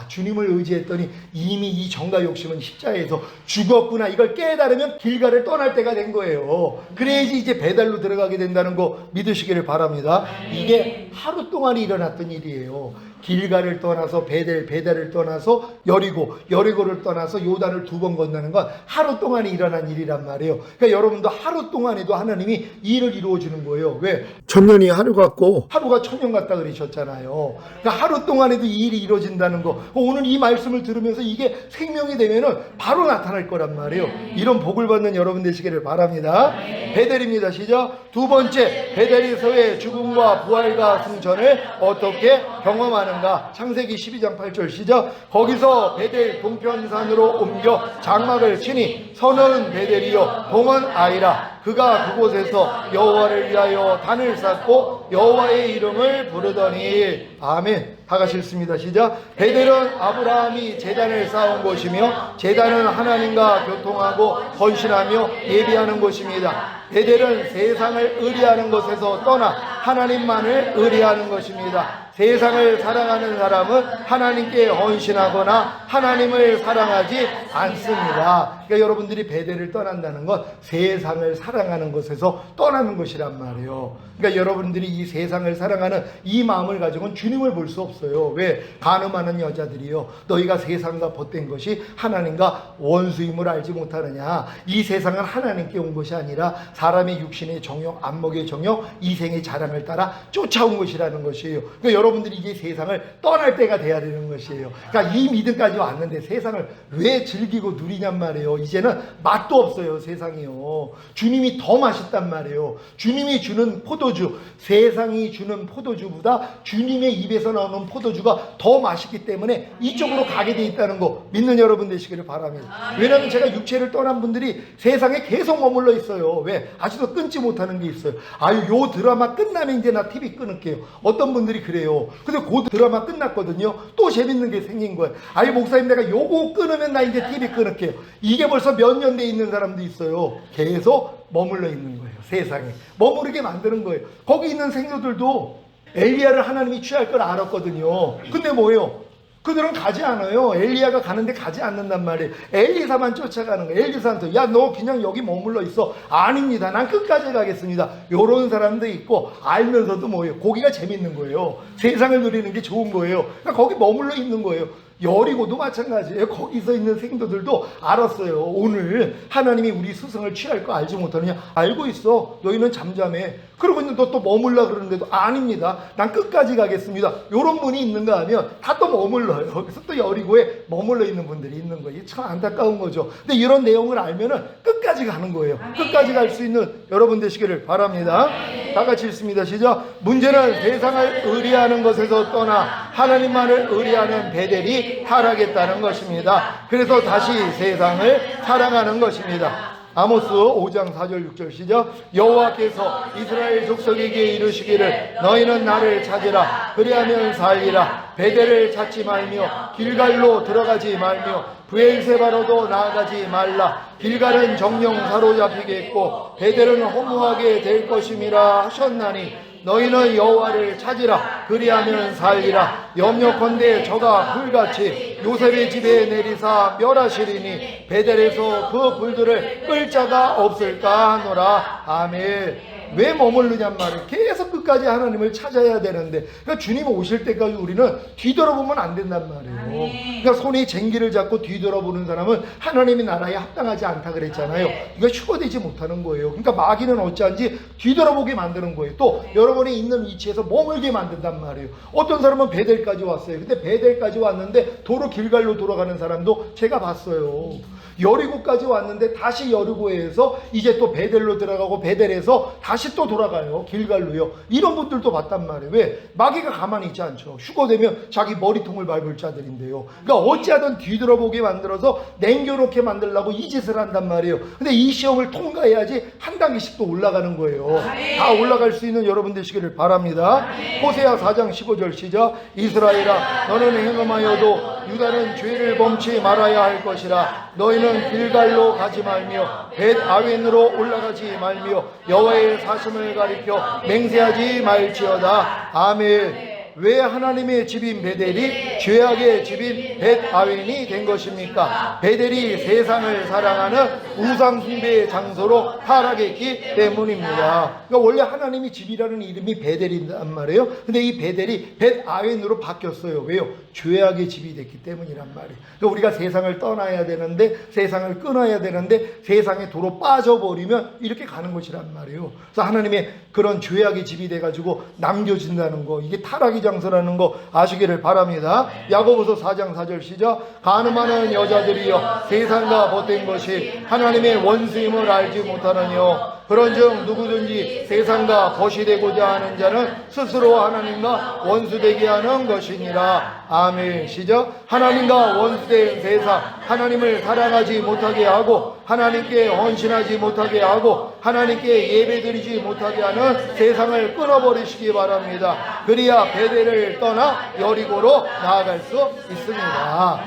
주님을 의지했더니 이미 이 정과 욕심은 십자가에서 죽었구나, 이걸 깨달으면 길가를 떠날 때가 된 거예요. 그래야지 이제 배달로 들어가게 된다는 거 믿으시기를 바랍니다. 이게 하루 동안 일어났던 일이에요. 길가를 떠나서 배달을 떠나서 여리고를 떠나서 요단을 2번 건너는 건 하루 동안에 일어난 일이란 말이에요. 그러니까 여러분도 하루 동안에도 하나님이 일을 이루어 주는 거예요. 왜? 천년이 하루 같고 하루가 천년 같다 그러셨잖아요. 그러니까 하루 동안에도 이 일이 이루어진다는 거, 오늘 이 말씀을 들으면서 이게 생명이 되면은 바로 나타날 거란 말이에요. 이런 복을 받는 여러분 되시기를 바랍니다. 베델입니다. 시작. 2번째, 베델에서의 죽음과 부활과 승천을 어떻게 경험하는가? 창세기 12장 8절 시작. 거기서 베델 동편산으로 옮겨 장막을 치니 선은 베델이요 동은 아이라. 그가 그곳에서 여호와를 위하여 단을 쌓고 여호와의 이름을 부르더니. 아멘. 다 같이 읽습니다. 시작. 베델은 아브라함이 제단을 쌓은 곳이며 제단은 하나님과 교통하고 헌신하며 예비하는 곳입니다. 베델은 세상을 의리하는 것에서 떠나 하나님만을 의리하는 것입니다. 세상을 사랑하는 사람은 하나님께 헌신하거나 하나님을 사랑하지 않습니다. 그러니까 여러분들이 베델을 떠난다는 건 세상을 사랑하는 것에서 떠나는 것이란 말이에요. 그러니까 여러분들이 이 세상을 사랑하는 이 마음을 가지고는 주님을 볼 수 없어요. 왜? 간음하는 여자들이요, 너희가 세상과 벗된 것이 하나님과 원수임을 알지 못하느냐. 이 세상은 하나님께 온 것이 아니라 사람의 육신의 정욕, 안목의 정욕, 이생의 자랑을 따라 쫓아온 것이라는 것이에요. 그러니까 여러분들이 이제 세상을 떠날 때가 돼야 되는 것이에요. 그러니까 이 믿음까지 왔는데 세상을 왜 즐기고 누리냔 말이에요. 이제는 맛도 없어요. 세상이요. 주님이 더 맛있단 말이에요. 주님이 주는 포도주, 세상이 주는 포도주보다 주님의 입에서 나오는 포도주가 더 맛있기 때문에 이쪽으로 가게 돼 있다는 거 믿는 여러분 되시기를 바랍니다. 왜냐하면 제가 육체를 떠난 분들이 세상에 계속 머물러 있어요. 왜? 아직도 끊지 못하는 게 있어요. 요 드라마 끝나면 이제 나 TV 끊을게요. 어떤 분들이 그래요. 근데 그 드라마 끝났거든요. 또 재밌는 게 생긴 거예요. 목사님, 내가 요거 끊으면 나 이제 TV 끊을게요. 이게 벌써 몇 년 돼 있는 사람도 있어요. 계속 머물러 있는 거예요. 세상에 머무르게 만드는 거예요. 거기 있는 생도들도 엘리야를 하나님이 취할 걸 알았거든요. 근데 뭐예요? 그들은 가지 않아요. 엘리야가 가는데 가지 않는단 말이에요. 엘리사만 쫓아가는 거예요. 엘리사한테 야, 너 그냥 여기 머물러 있어. 아닙니다, 난 끝까지 가겠습니다. 요런 사람도 있고, 알면서도 뭐예요? 거기가 재밌는 거예요. 세상을 누리는 게 좋은 거예요. 그러니까 거기 머물러 있는 거예요. 여리고도 마찬가지예요. 거기서 있는 생도들도 알았어요. 오늘 하나님이 우리 스승을 취할 거 알지 못하느냐? 알고 있어. 너희는 잠잠해. 그러고 있는데 너 또 머물라 그러는데도 아닙니다, 난 끝까지 가겠습니다. 이런 분이 있는가 하면 다 또 머물러요. 그래서 또 여리고에 머물러 있는 분들이 있는 거예요. 참 안타까운 거죠. 근데 이런 내용을 알면은 끝까지 가는 거예요. 끝까지 갈 수 있는 여러분 되시기를 바랍니다. 다 같이 읽습니다. 시작. 문제는 세상을 의리하는 것에서 떠나 하나님만을 의리하는 베델이 타락했다는 것입니다. 그래서 다시 세상을 사랑하는 것입니다. 아모스 5장 4절 6절 시작. 여호와께서 이스라엘 족속에게 이르시기를 너희는 나를 찾으라 그리하면 살리라. 베델을 찾지 말며 길갈로 들어가지 말며 브엘세바로도 나아가지 말라. 길갈은 정령 사로잡히겠고 베델은 허무하게 될 것임이라 하셨나니 너희는 여호와를 찾으라 그리하면 살리라. 염려컨대 저가 불같이 요셉의 집에 내리사 멸하시리니 베델에서 그 불들을 끌 자가 없을까 하노라. 아멘. 왜 머무르냔 말이에요. 계속 끝까지 하나님을 찾아야 되는데, 그러니까 주님 오실 때까지 우리는 뒤돌아보면 안 된단 말이에요. 그러니까 손에 쟁기를 잡고 뒤돌아보는 사람은 하나님의 나라에 합당하지 않다 그랬잖아요. 이거 휴거되지 못하는 거예요. 그러니까 마귀는 어찌한지 뒤돌아보게 만드는 거예요. 또 여러분이 있는 위치에서 머물게 만든단 말이에요. 어떤 사람은 베델까지 왔어요. 근데 베델까지 왔는데 도로 길갈로 돌아가는 사람도 제가 봤어요. 여리고까지 왔는데 다시 여리고에서 이제 또 베델로 들어가고 베델에서 다시 또 돌아가요. 길갈로요. 이런 분들도 봤단 말이에요. 왜? 마귀가 가만히 있지 않죠. 휴거되면 자기 머리통을 밟을 자들인데요. 그러니까 어찌하든 뒤돌아보게 만들어서 냉겨놓게 만들려고 이 짓을 한단 말이에요. 근데 이 시험을 통과해야지 한 단계씩 또 올라가는 거예요. 다 올라갈 수 있는 여러분 되시기를 바랍니다. 호세아 4장 15절 시작. 이스라엘아 너는 행음하여도 유다는 죄를 범치 말아야 할 것이라. 너희는 길갈로 가지 말며 벳 아웬으로 올라가지 말며 여호와의 사심을 가리켜 맹세하지 말지어다. 아멘. 왜 하나님의 집인 베델이 죄악의 집인 벳 아웬이 된 것입니까? 베델이 세상을 사랑하는 우상 숭배의 장소로 타락했기 때문입니다. 그러니까 원래 하나님의 집이라는 이름이 베델이란 말이에요. 근데 이 베델이 벳 아웬으로 바뀌었어요. 왜요? 죄악의 집이 됐기 때문이란 말이에요. 그러니까 우리가 세상을 떠나야 되는데, 세상을 끊어야 되는데 세상에 도로 빠져버리면 이렇게 가는 것이란 말이에요. 그래서 하나님의 그런 죄악의 집이 돼가지고 남겨진다는 거, 이게 타락의 장소라는 거 아시기를 바랍니다. 야고보서 4장 4절 시작. 간음하는 여자들이여 세상과 벗된 것이 하나님의 원수임을 알지 못하느뇨. 그런즉 누구든지 세상과 벗이 되고자 하는 자는 스스로 하나님과 원수되게 하는 것이니라. 아멘. 시작. 하나님과 원수된 세상, 하나님을 사랑하지 못하게 하고 하나님께 헌신하지 못하게 하고 하나님께 예배드리지 못하게 하는 세상을 끊어버리시기 바랍니다. 그래야 베델을 떠나 여리고로 나아갈 수 있습니다.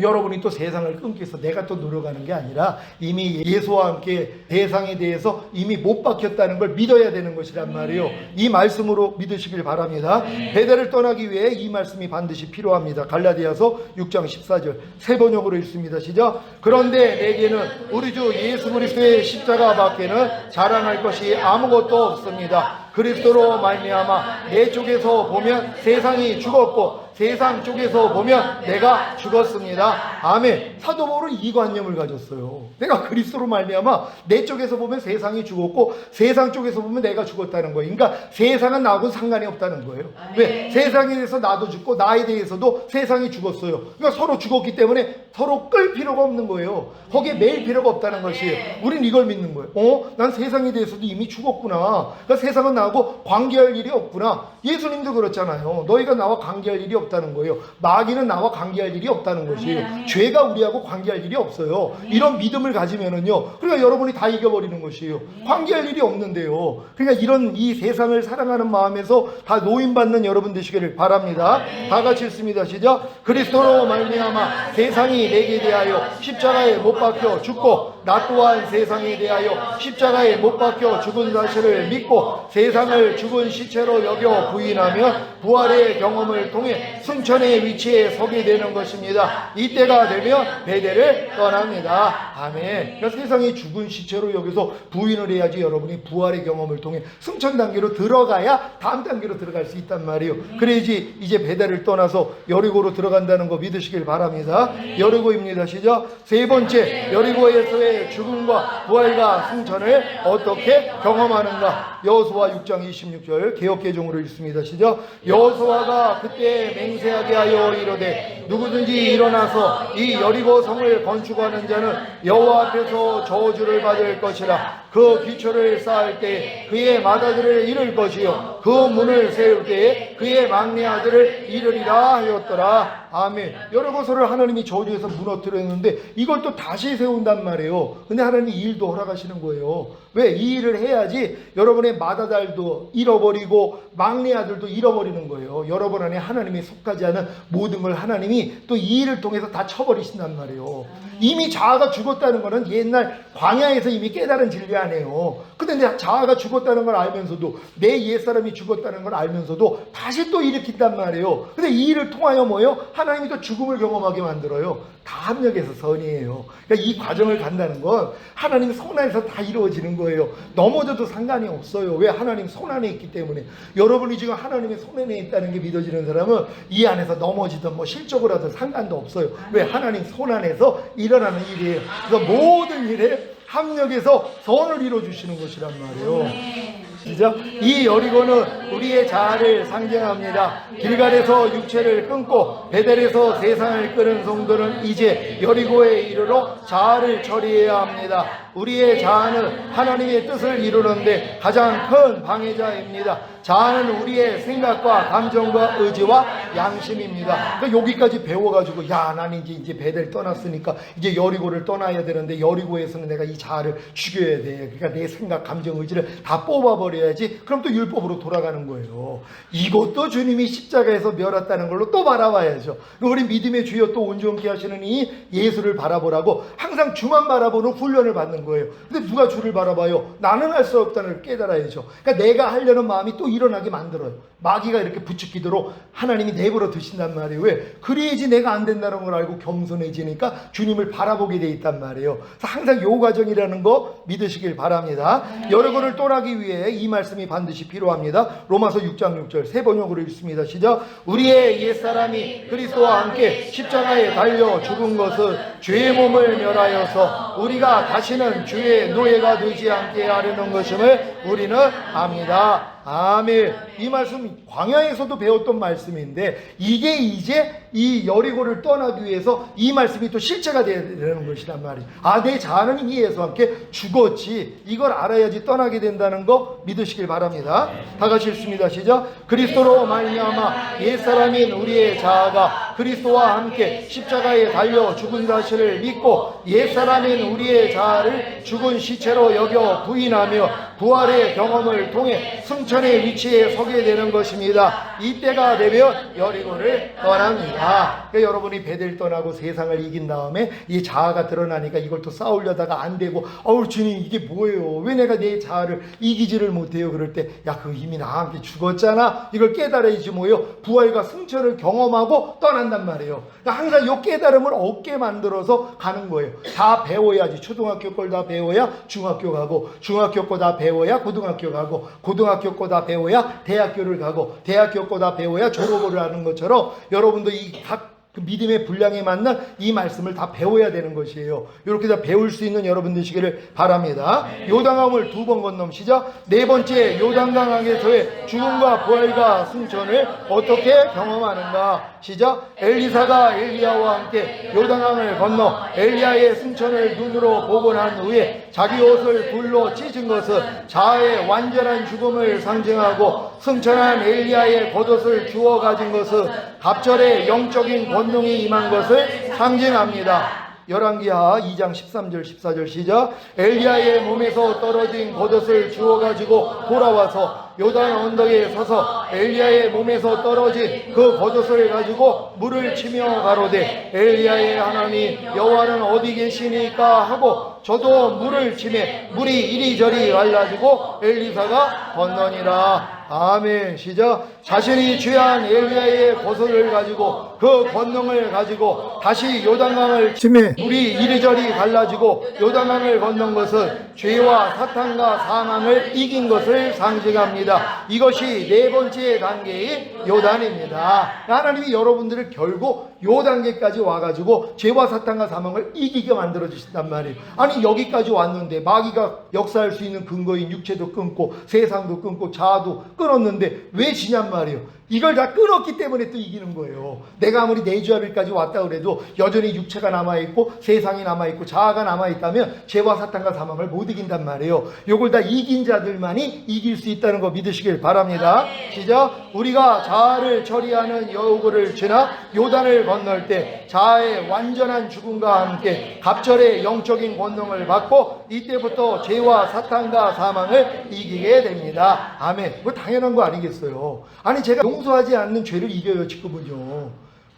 여러분이 또 세상을 끊기 위해서 내가 또 노력하는 게 아니라 이미 예수와 함께 세상에 대해서 이미 못 박혔다는 걸 믿어야 되는 것이란 말이에요. 이 말씀으로 믿으시길 바랍니다. 베델을 떠나기 위해 이 말씀이 반드시 필요합니다. 갈라디아서 6장 14절 세 번역으로 읽습니다. 시작. 그런데 내게는 우리 주 예수 그리스도의 십자가 밖에는 자랑할 것이 아무것도 없습니다. 그리스도로 말미암아 내 쪽에서 보면 세상이 죽었고 세상 쪽에서 보면 내가 죽었습니다. 아멘. 사도 바울은 이 관념을 가졌어요. 내가 그리스도로 말미암아 내 쪽에서 보면 세상이 죽었고 세상 쪽에서 보면 내가 죽었다는 거예요. 그러니까 세상은 나하고 상관이 없다는 거예요. 왜? 세상에 대해서 나도 죽고 나에 대해서도 세상이 죽었어요. 그러니까 서로 죽었기 때문에 서로 끌 필요가 없는 거예요. 거기에 매일 필요가 없다는 것이에요. 우린 이걸 믿는 거예요. 난 세상에 대해서도 이미 죽었구나. 그러니까 세상은 나하고 관계할 일이 없구나. 예수님도 그렇잖아요. 너희가 나와 관계할 일이 없다는 거예요. 마귀는 나와 관계할 일이 없다는 것이에요. 죄가 우리하고 관계할 일이 없어요. 이런 믿음을 가지면은요, 그러니까 여러분이 다 이겨버리는 것이에요. 관계할 일이 없는데요. 그러니까 이런 이 세상을 사랑하는 마음에서 다 노인받는 여러분 되시기를 바랍니다. 다 같이 읽습니다. 시작. 그리스도로 말미암아 세상이 내게 대하여 십자가에 못 박혀 죽고 나 또한 세상에 대하여 십자가에 못 박혀 죽은 사실을 믿고 세상을 죽은 시체로 여겨 부인하며 부활의 경험을 통해 승천의 위치에 서게 되는 것입니다. 이때가 되면 베델을 떠납니다. 아멘. 그러니까 세상이 죽은 시체로 여기서 부인을 해야지 여러분이 부활의 경험을 통해 승천 단계로 들어가야 다음 단계로 들어갈 수 있단 말이에요. 그래야지 이제 베델을 떠나서 여리고로 들어간다는 거 믿으시길 바랍니다. 여리고입니다. 시작. 세 번째, 여리고에서의 죽음과 부활과 승천을 어떻게 경험하는가? 여호수아 6장 26절 개역개정으로 읽습니다. 시작. 여호수아가 그때 맹세하게 하여 이르되 누구든지 일어나서 이 여리고 성을 건축하는 자는 여호와 앞에서 저주를 받을 것이라. 그 기초를 쌓을 때 그의 맏아들을 이룰 것이요 그 문을 세울 때에 그의 막내 아들을 이르리라 하였더라. 아멘. 여러 것을 하나님이 저주해서 무너뜨렸는데 이걸 또 다시 세운단 말이에요. 근데 하나님이 이 일도 허락하시는 거예요. 왜? 이 일을 해야지 여러분의 맏아들도 잃어버리고 막내 아들도 잃어버리는 거예요. 여러분 안에 하나님이 속하지 않은 모든 걸 하나님이 또 이 일을 통해서 다 쳐버리신단 말이에요. 이미 자아가 죽었다는 것은 옛날 광야에서 이미 깨달은 진리 아니에요. 근데 내 자아가 죽었다는 걸 알면서도 내 옛사람이 죽었다는 걸 알면서도 다시 또 일으킨단 말이에요. 근데 이 일을 통하여 뭐예요? 하나님이 또 죽음을 경험하게 만들어요. 다 합력해서 선이에요. 그러니까 이 과정을 간다는 건 하나님 손 안에서 다 이루어지는 거예요. 넘어져도 상관이 없어요. 왜? 하나님 손 안에 있기 때문에. 여러분이 지금 하나님의 손 안에 있다는 게 믿어지는 사람은 이 안에서 넘어지든 뭐 실적으로 하든 상관도 없어요. 왜? 하나님 손 안에서 일어나는 일이에요. 그래서 모든 일에 합력해서 선을 이루어주시는 것이란 말이에요. 시작. 이 여리고는 우리의 자아를 상징합니다. 길갈에서 육체를 끊고 베델에서 세상을 끄는 성도는 이제 여리고에 이르러 자아를 처리해야 합니다. 우리의 자아는 하나님의 뜻을 이루는데 가장 큰 방해자입니다. 자아는 우리의 생각과 감정과 의지와 양심입니다. 그러니까 여기까지 배워가지고 야 나는 이제 베델 떠났으니까 이제 여리고를 떠나야 되는데 여리고에서는 내가 이 자아를 죽여야 돼. 그러니까 내 생각, 감정, 의지를 다 뽑아버려야지. 그럼 또 율법으로 돌아가는 거예요. 이것도 주님이 십자가에서 멸했다는 걸로 또 바라봐야죠. 우리 믿음의 주여 또 온전케 하시는 이 예수를 바라보라고 항상 주만 바라보는 훈련을 받는 거예요. 근데 누가 주를 바라봐요? 나는 할 수 없다는 걸 깨달아야죠. 그러니까 내가 하려는 마음이 또 일어나게 만들어요. 마귀가 이렇게 부추기도록 하나님이 내버려 두신단 말이에요. 왜? 그래야지 내가 안 된다는 걸 알고 겸손해지니까 주님을 바라보게 돼 있단 말이에요. 그래서 항상 요 과정이라는 거 믿으시길 바랍니다. 여러분을 떠나기 위해 이 말씀이 반드시 필요합니다. 로마서 6장 6절 세 번역으로 읽습니다. 시작. 우리의 옛사람이 그리스도와 함께 십자가에 달려 죽은 것은 죄의 몸을 멸하여서 우리가 다시는 주의 노예가 되지 않게 하려는 것임을 우리는 압니다. 아멘. 이 말씀 광야에서도 배웠던 말씀인데 이게 이제 이 여리고를 떠나기 위해서 이 말씀이 또 실체가 되는 것이란 말이에요. 아, 내 자아는 이미 예수와 함께 죽었지. 이걸 알아야지 떠나게 된다는 거 믿으시길 바랍니다. 다 같이 읽습니다. 시작. 그리스도로 말미암아 옛사람인 우리의 자아가 그리스도와 함께 십자가에 달려 죽은 사실을 믿고 옛사람인 우리의 자아를 죽은 시체로 여겨 부인하며 부활의 경험을 통해 승천의 위치에 서게 되는 것입니다. 이때가 되면 여리고를 떠납니다. 그러니까 여러분이 베델 떠나고 세상을 이긴 다음에 이 자아가 드러나니까 이걸 또 싸우려다가 안 되고 주님 이게 뭐예요? 왜 내가 내 자아를 이기지를 못해요? 그럴 때 야 그 이미 나와 함께 죽었잖아. 이걸 깨달아야지 뭐예요? 부활과 승천을 경험하고 떠난단 말이에요. 그러니까 항상 이 깨달음을 얻게 만들어서 가는 거예요. 다 배워야지. 초등학교 걸 다 배워야 중학교 가고 중학교 거 다 배워야 고등학교 가고 고등학교 거 다 배워야 대학교를 가고 대학교 거 다 배워야 졸업을 하는 것처럼 여러분도 이 각 믿음의 분량에 맞는 이 말씀을 다 배워야 되는 것이에요. 이렇게 다 배울 수 있는 여러분 되시기를 바랍니다. 요단강을 2번 건넘시자. 네 번째 요단강에서의 죽음과 부활과 승천을 어떻게 경험하는가. 시작. 엘리사가 엘리야와 함께 요단강을 건너 엘리야의 승천을 눈으로 보고 난 후에 자기 옷을 불로 찢은 것은 자아의 완전한 죽음을 상징하고 승천한 엘리야의 겉옷을 주워 가진 것은 갑절의 영적인 권능이 임한 것을 상징합니다. 열왕기하 2장 13절 14절 시작. 엘리야의 몸에서 떨어진 겉옷을 주워 가지고 돌아와서 요단 언덕에 서서 엘리야의 몸에서 떨어진 그 겉옷을 가지고 물을 치며 가로되 엘리야의 하나님 여호와는 어디 계시니까 하고 저도 물을 치매 물이 이리저리 갈라지고 엘리사가 건너니라. 아멘. 시작. 자신이 취한 엘리야의 겉옷을 가지고 그 권능을 가지고 다시 요단강을 치매 물이 이리저리 갈라지고 요단강을 건넌 것은 죄와 사탄과 사망을 이긴 것을 상징합니다. 이것이 네 번째 단계의 요단입니다. 하나님이 여러분들을 결국 요 단계까지 와가지고 죄와 사탄과 사망을 이기게 만들어 주신단 말이에요. 아니 여기까지 왔는데 마귀가 역사할 수 있는 근거인 육체도 끊고 세상도 끊고 자아도 끊었는데 왜 지냔 말이에요. 이걸 다 끊었기 때문에 또 이기는 거예요. 내가 아무리 내주합일까지 왔다 그래도 여전히 육체가 남아있고 세상이 남아있고 자아가 남아있다면 죄와 사탄과 사망을 못 이긴단 말이에요. 요걸 다 이긴 자들만이 이길 수 있다는 거 믿으시길 바랍니다. 시작. 우리가 자아를 처리하는 여호를 지나 요단을 건널 때 자아의 완전한 죽음과 함께 갑절의 영적인 권능을 받고 이때부터 죄와 사탄과 사망을 이기게 됩니다. 아멘. 그거 당연한 거 아니겠어요? 아니 제가 용서하지 않는 죄를 이겨요. 지금은요.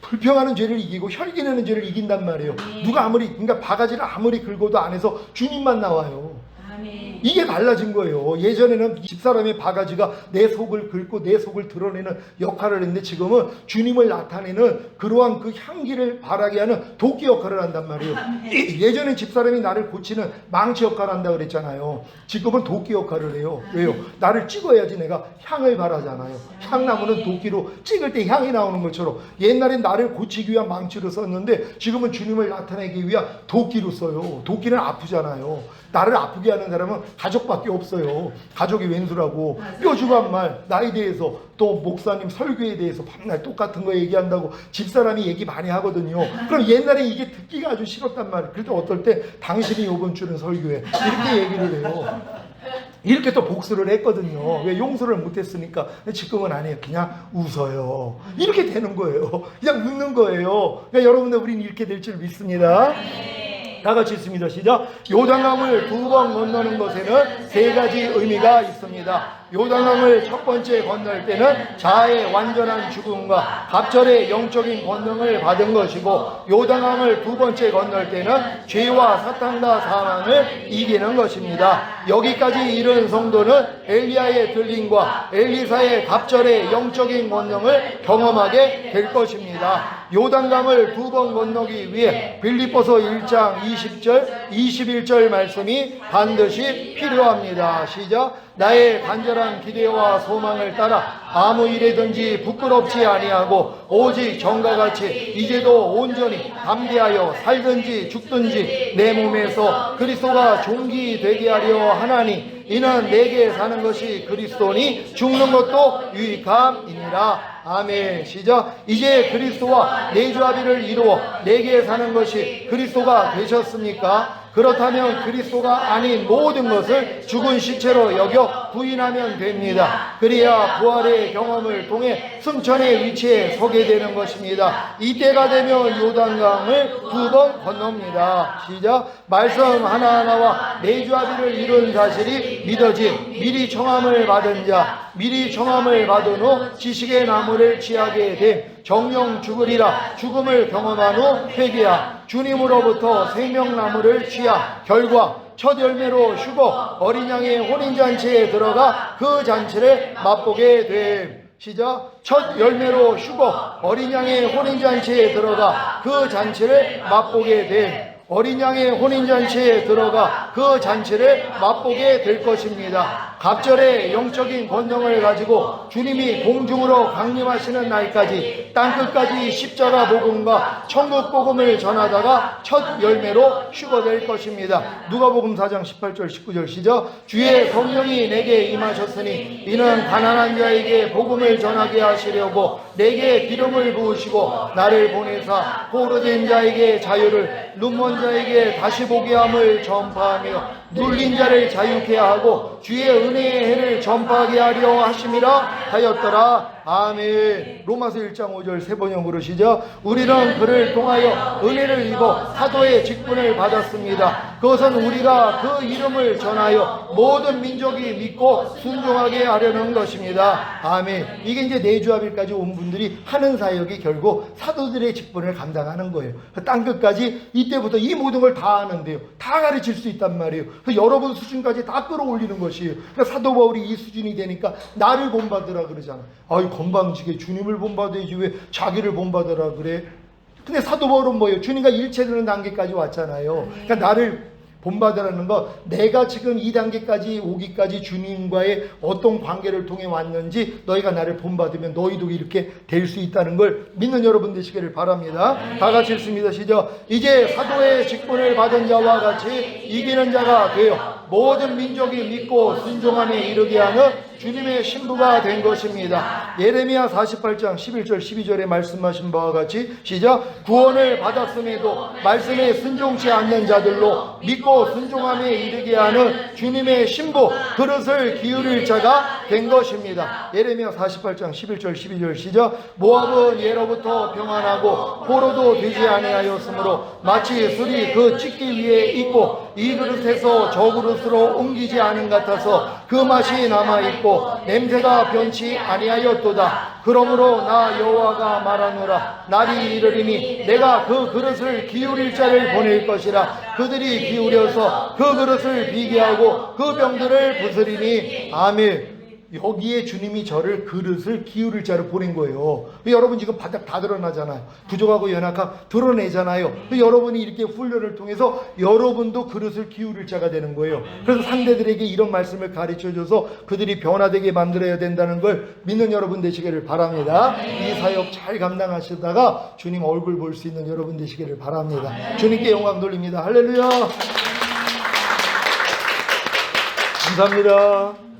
불평하는 죄를 이기고 혈기내는 죄를 이긴단 말이에요. 누가 아무리 그러니까 바가지를 아무리 긁어도 안에서 주님만 나와요. 이게 달라진 거예요. 예전에는 집사람의 바가지가 내 속을 긁고 내 속을 드러내는 역할을 했는데 지금은 주님을 나타내는 그러한 그 향기를 바라게 하는 도끼 역할을 한단 말이에요. 예전엔 집사람이 나를 고치는 망치 역할을 한다고 그랬잖아요. 지금은 도끼 역할을 해요. 왜요? 나를 찍어야지 내가 향을 바라잖아요. 향나무는 도끼로 찍을 때 향이 나오는 것처럼 옛날엔 나를 고치기 위한 망치로 썼는데 지금은 주님을 나타내기 위한 도끼로 써요. 도끼는 아프잖아요. 나를 아프게 하는 사람은 가족밖에 없어요. 가족이 왼수라고 뼈주간 말 나에 대해서 또 목사님 설교에 대해서 밤날 똑같은 거 얘기한다고 집사람이 얘기 많이 하거든요. 그럼 옛날에 이게 듣기가 아주 싫었단 말이에요. 그래도 어떨 때 당신이 요번 주는 설교에 이렇게 얘기를 해요. 이렇게 또 복수를 했거든요. 왜? 용서를 못했으니까. 지금은 아니에요. 그냥 웃어요. 이렇게 되는 거예요. 그냥 웃는 거예요. 그러니까 여러분들 우리는 이렇게 될 줄 믿습니다. 다 같이 있습니다. 시작. 요단강을 2번 건너는 것에는 3가지 의미가 있습니다. 요단강을 첫 번째 건널 때는 자아의 완전한 죽음과 갑절의 영적인 권능을 받은 것이고, 요단강을 2번째 건널 때는 죄와 사탄과 사망을 이기는 것입니다. 여기까지 이른 성도는 엘리야의 들림과 엘리사의 갑절의 영적인 권능을 경험하게 될 것입니다. 요단강을 2번 건너기 위해 빌립보서 1장 20절 21절 말씀이 반드시 필요합니다. 시작. 나의 간절한 기대와 소망을 따라 아무 일에든지 부끄럽지 아니하고 오직 전과 같이 이제도 온전히 담대하여 살든지 죽든지 내 몸에서 그리스도가 존귀되게 하려 하나니 이는 내게 사는 것이 그리스도니 죽는 것도 유익함이니라. 아멘. 시작. 이제 그리스도와 내주합의를 이루어 내게 사는 것이 그리스도가 되셨습니까? 그렇다면 그리스도가 아닌 모든 것을 죽은 시체로 여겨 부인하면 됩니다. 그래야 부활의 경험을 통해 승천의 위치에 서게 되는 것입니다. 이때가 되면 요단강을 2번 건넙니다. 시작. 말씀 하나하나와 내주합의를 이룬 사실이 믿어진 미리 청함을 받은 자, 미리 청함을 받은 후 지식의 나무를 취하게 됨, 정령 죽으리라 죽음을 경험한 후 회개하 주님으로부터 생명나무를 취하 결과 첫 열매로 휴고 어린 양의 혼인잔치에 들어가 그 잔치를 맛보게 됨. 시작. 첫 열매로 휴고 어린 양의 혼인잔치에 들어가 그 잔치를 맛보게 됨. 어린 양의 혼인잔치에 들어가 그 잔치를 맛보게 될 것입니다. 갑절의 영적인 권능을 가지고 주님이 공중으로 강림하시는 날까지 땅끝까지 십자가 복음과 천국 복음을 전하다가 첫 열매로 휴거될 것입니다. 누가복음 4장 18절 19절 시작. 주의 성령이 내게 임하셨으니 이는 가난한 자에게 복음을 전하게 하시려고 내게 기름을 부으시고 나를 보내사 포로된 자에게 자유를 눈먼 자에게 다시 보게 함을 전파하며 눌린 자를 자유케 하고 주의 은혜의 해를 전파하게 하려 하심이라 하였더라. 아멘. 로마서 1장 5절 세 번역 부르시죠. 우리는 그를 통하여 은혜를 입어 사도의 직분을 받았습니다. 그것은 우리가 그 이름을 전하여 모든 민족이 믿고 순종하게 하려는 것입니다. 아멘. 이게 이제 내주합일까지 온 분들이 하는 사역이 결국 사도들의 직분을 감당하는 거예요. 땅끝까지 이때부터 이 모든 걸 다 하는데요. 다 가르칠 수 있단 말이에요. 그래서 여러분 수준까지 다 끌어올리는 것이에요. 그러니까 사도 바울이 이 수준이 되니까 나를 본받으라 그러잖아. 아이 건방지게 주님을 본받아야지 왜 자기를 본받으라 그래. 근데 사도 바울은 뭐예요? 주님과 일체되는 단계까지 왔잖아요. 그러니까 나를 본받으라는 거, 내가 지금 이 단계까지 오기까지 주님과의 어떤 관계를 통해 왔는지 너희가 나를 본받으면 너희도 이렇게 될 수 있다는 걸 믿는 여러분 되시기를 바랍니다. 다 같이 읽습니다. 시작. 이제 사도의 직분을 받은 자와 같이 이기는 자가 되어 모든 민족이 믿고 순종함에 이르게 하는 주님의 신부가 된 것입니다. 예레미야 48장 11절 12절에 말씀하신 바와 같이 시작. 구원을 받았음에도 말씀에 순종치 않는 자들로 믿고 순종함에 이르게 하는 주님의 신부 그릇을 기울일 자가 된 것입니다. 예레미야 48장 11절 12절 시작. 모압은 예로부터 평안하고 포로도 되지 아니하였으므로 마치 술이 그 찢기 위에 있고 이 그릇에서 저 그릇으로 옮기지 않은 같아서 그 맛이 남아있고 냄새가 변치 아니하였도다. 그러므로 나 여호와가 말하노라. 날이 이르리니 내가 그 그릇을 기울일 자를 보낼 것이라. 그들이 기울여서 그 그릇을 비게 하고 그 병들을 부스리니. 아멘. 여기에 주님이 저를 그릇을 기울일 자를 보낸 거예요. 여러분 지금 바닥 다 드러나잖아요. 부족하고 연약함 드러내잖아요. 여러분이 이렇게 훈련을 통해서 여러분도 그릇을 기울일 자가 되는 거예요. 그래서 상대들에게 이런 말씀을 가르쳐줘서 그들이 변화되게 만들어야 된다는 걸 믿는 여러분 되시기를 바랍니다. 이 사역 잘 감당하시다가 주님 얼굴 볼 수 있는 여러분 되시기를 바랍니다. 주님께 영광 돌립니다. 할렐루야. 감사합니다.